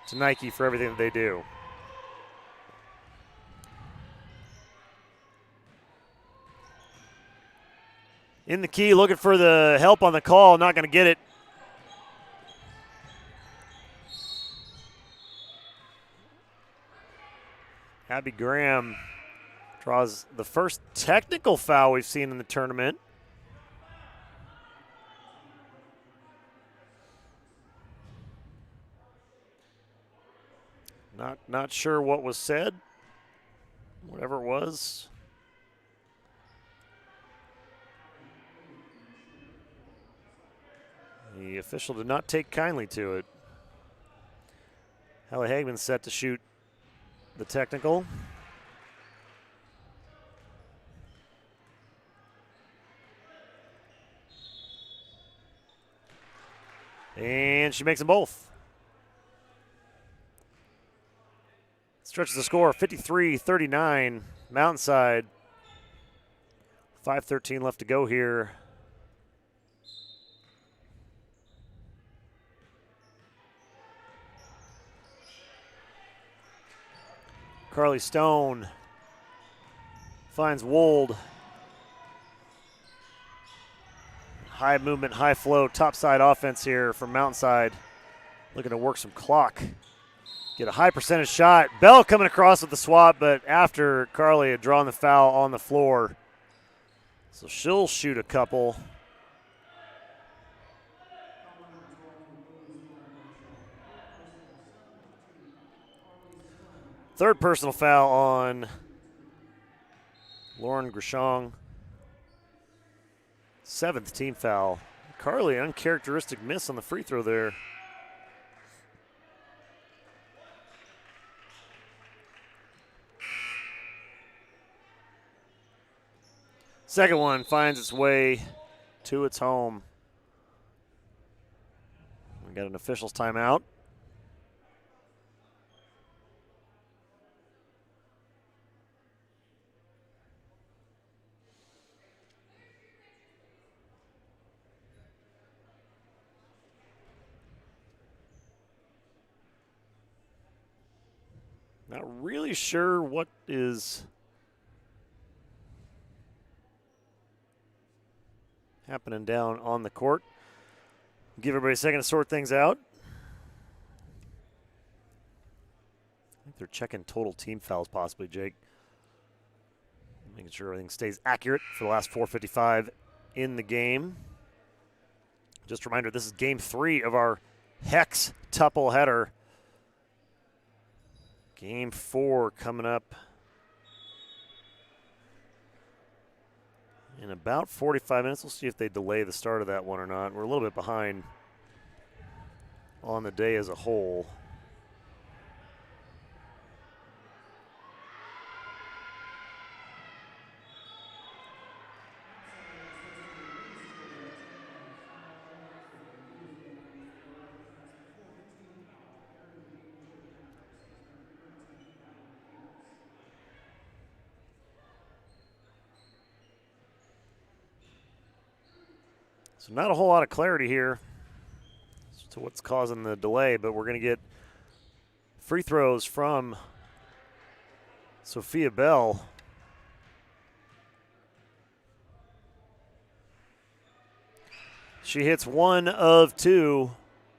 to Nike for everything that they do. In the key, looking for the help on the call, not going to get it. Abby Graham draws the first technical foul we've seen in the tournament. Not sure what was said, whatever it was. The official did not take kindly to it. Hallie Hagman set to shoot the technical. And she makes them both. Stretches the score 53-39. Mountainside. 5:13 left to go here. Carly Stone finds Wold. High movement, high flow, topside offense here from Mountainside. Looking to work some clock. Get a high percentage shot. Bell coming across with the swap, but after Carly had drawn the foul on the floor. So she'll shoot a couple. Third personal foul on Lauren Grishong, 7th team foul. Carly, uncharacteristic miss on the free throw there. Second one finds its way to its home. We got an official's timeout. Not really sure what is happening down on the court. Give everybody a second to sort things out. I think they're checking total team fouls possibly, Jake. Making sure everything stays accurate for the last 4:55 in the game. Just a reminder, this is game 3 of our Hex Tuple header. Game 4 coming up in about 45 minutes. We'll see if they delay the start of that one or not. We're a little bit behind on the day as a whole. So not a whole lot of clarity here as to what's causing the delay, but we're going to get free throws from Sophia Bell. She hits 1 of 2,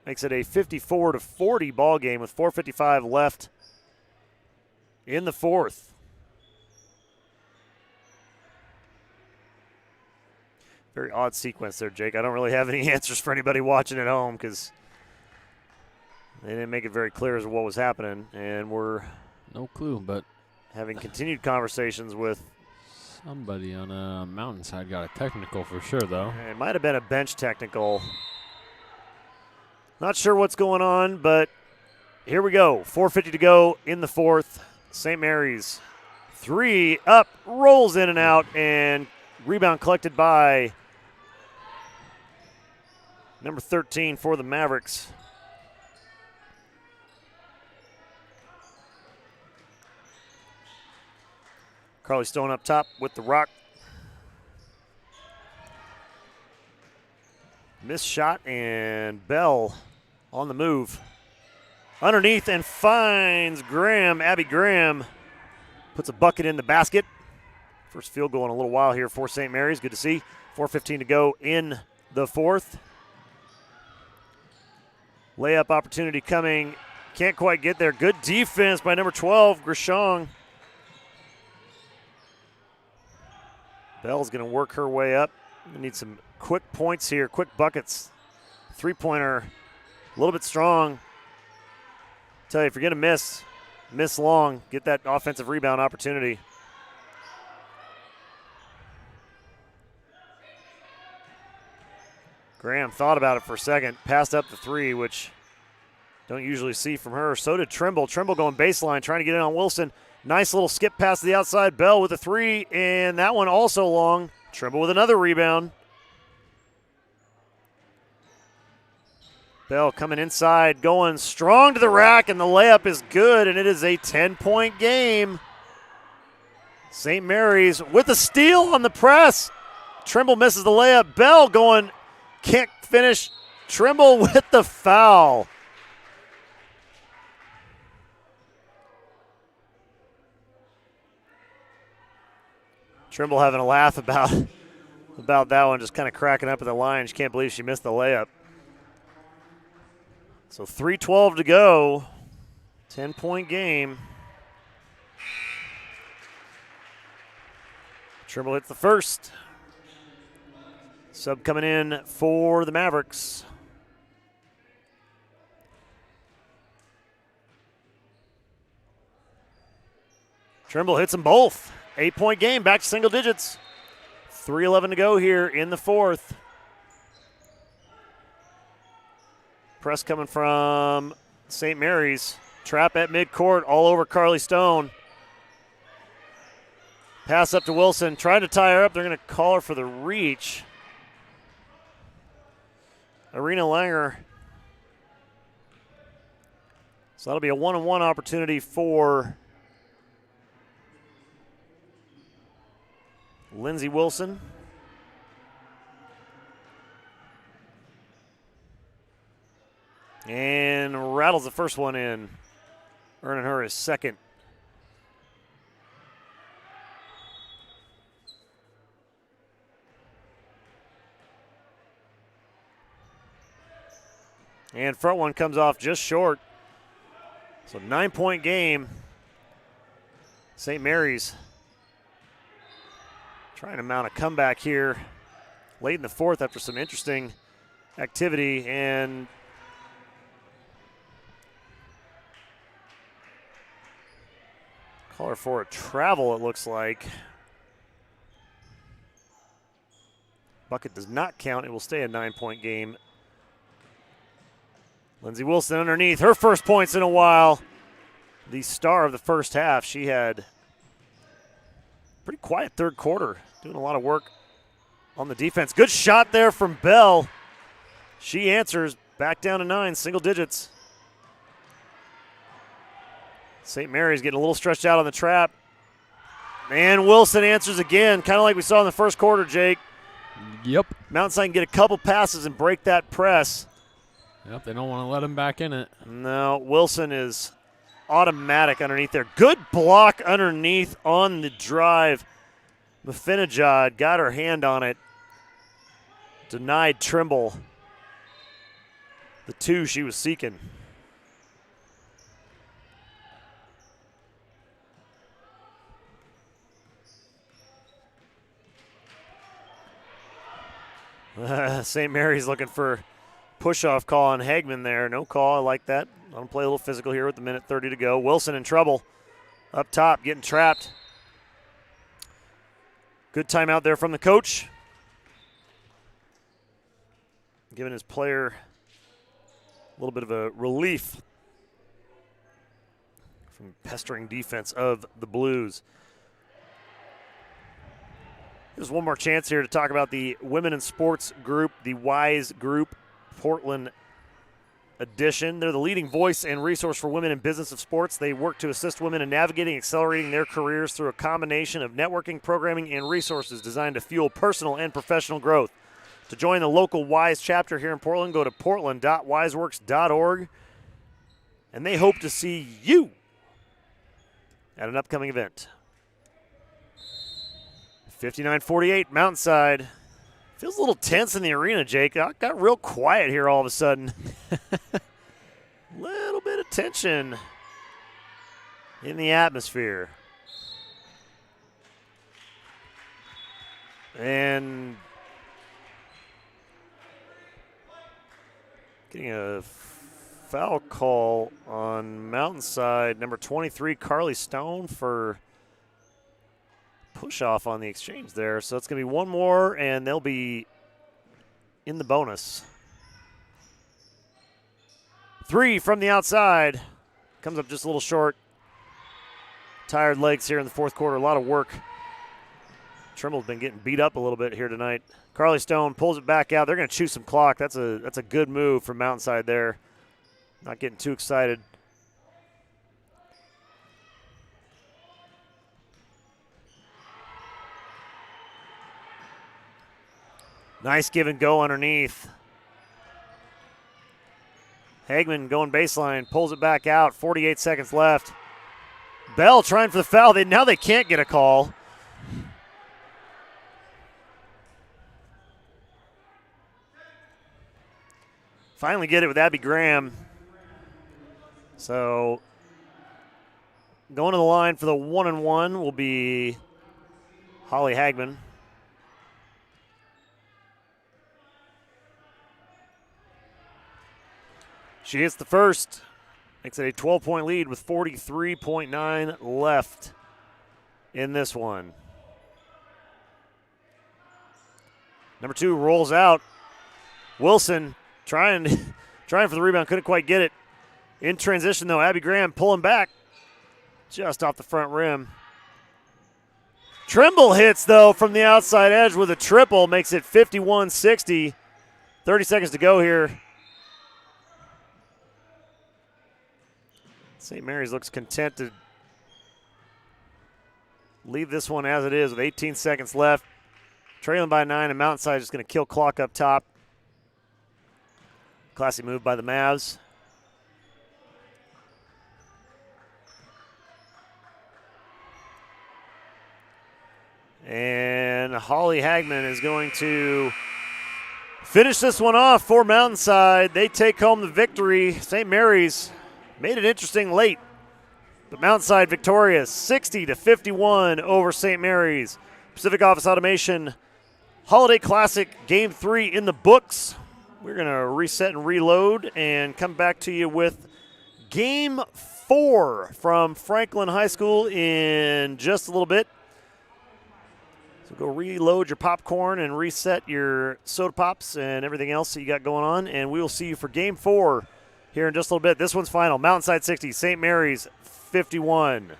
makes it a 54-40 ball game with 4:55 left in the fourth. Very odd sequence there, Jake. I don't really have any answers for anybody watching at home because they didn't make it very clear as to what was happening. And we're no clue, but having continued conversations with somebody on a Mountainside got a technical for sure, though. It might have been a bench technical. Not sure what's going on, but here we go. 4:50 to go in the fourth. St. Mary's 3 up, rolls in and out, and rebound collected by number 13 for the Mavericks. Carly Stone up top with the rock. Missed shot, and Bell on the move. Underneath and finds Graham. Abby Graham puts a bucket in the basket. First field goal in a little while here for St. Mary's. Good to see. 4:15 to go in the fourth. Layup opportunity coming. Can't quite get there. Good defense by number 12, Grishong. Bell's going to work her way up. We need some quick points here, quick buckets. Three-pointer, a little bit strong. Tell you, if you're going to miss long, get that offensive rebound opportunity. Graham thought about it for a second, passed up the 3, which don't usually see from her. So did Trimble. Trimble going baseline, trying to get in on Wilson. Nice little skip pass to the outside. Bell with a 3, and that one also long. Trimble with another rebound. Bell coming inside, going strong to the rack, and the layup is good, and it is a 10-point game. St. Mary's with a steal on the press. Trimble misses the layup. Bell going, can't finish. Trimble with the foul. Trimble having a laugh about that one, just kind of cracking up at the line. She can't believe she missed the layup. So 3:12 to go, 10-point game. Trimble hits the first. Sub coming in for the Mavericks. Trimble hits them both. 8-point game, back to single digits. 3:11 to go here in the fourth. Press coming from St. Mary's. Trap at midcourt, all over Carly Stone. Pass up to Wilson, trying to tie her up. They're going to call her for the reach. Arena Langer. So that'll be a one-on-one opportunity for Lindsey Wilson. And rattles the first one in, earning her his second. And front one comes off just short. So 9-point game. St. Mary's trying to mount a comeback here late in the fourth after some interesting activity. And call her for a travel, it looks like. Bucket does not count. It will stay a 9-point game. Lindsey Wilson underneath. Her first points in a while. The star of the first half. She had pretty quiet third quarter. Doing a lot of work on the defense. Good shot there from Bell. She answers. Back down to 9, single digits. St. Mary's getting a little stretched out on the trap. And Wilson answers again, kind of like we saw in the first quarter, Jake. Yep. Mountainside can get a couple passes and break that press. Yep, they don't want to let him back in it. No, Wilson is automatic underneath there. Good block underneath on the drive. Mafinajad got her hand on it. Denied Trimble the two she was seeking. St. Mary's looking for push-off call on Hagman there. No call. I like that. I'm going to play a little physical here with the minute 30 to go. Wilson in trouble. Up top, getting trapped. Good timeout there from the coach. Giving his player a little bit of a relief from pestering defense of the Blues. There's one more chance here to talk about the Women in Sports group, the WISE group, Portland edition. They're the leading voice and resource for women in business of sports. They work to assist women in navigating and accelerating their careers through a combination of networking, programming, and resources designed to fuel personal and professional growth. To join the local WISE chapter here in Portland, go to portland.wiseworks.org, and they hope to see you at an upcoming event. 59-48, Mountainside. Feels a little tense in the arena, Jake. I got real quiet here all of a sudden. Little bit of tension in the atmosphere. And getting a foul call on Mountainside, number 23, Carly Stone, for push off on the exchange there. So it's going to be one more, and they'll be in the bonus. 3 from the outside. Comes up just a little short. Tired legs here in the fourth quarter. A lot of work. Trimble's been getting beat up a little bit here tonight. Carly Stone pulls it back out. They're going to chew some clock. That's a good move from Mountainside there. Not getting too excited. Nice give and go underneath. Hagman going baseline, pulls it back out, 48 seconds left. Bell trying for the foul. Now they can't get a call. Finally get it with Abby Graham. So going to the line for the 1-and-1 will be Holly Hagman. She hits the first, makes it a 12-point lead with 43.9 left. in this one. Number 2 rolls out. Wilson trying for the rebound, couldn't quite get it. In transition, though, Abby Graham pulling back just off the front rim. Trimble hits, though, from the outside edge with a triple, makes it 51-60. 30 seconds to go here. St. Mary's looks content to leave this one as it is with 18 seconds left. Trailing by 9, and Mountainside just going to kill clock up top. Classy move by the Mavs. And Holly Hagman is going to finish this one off for Mountainside. They take home the victory. St. Mary's made it interesting late, but Mountainside victorious 60-51 over St. Mary's. Pacific Office Automation Holiday Classic Game 3 in the books. We're going to reset and reload and come back to you with Game 4 from Franklin High School in just a little bit. So go reload your popcorn and reset your soda pops and everything else that you got going on, and we will see you for Game 4 here in just a little bit. This one's final. Mountainside 60, St. Mary's 51.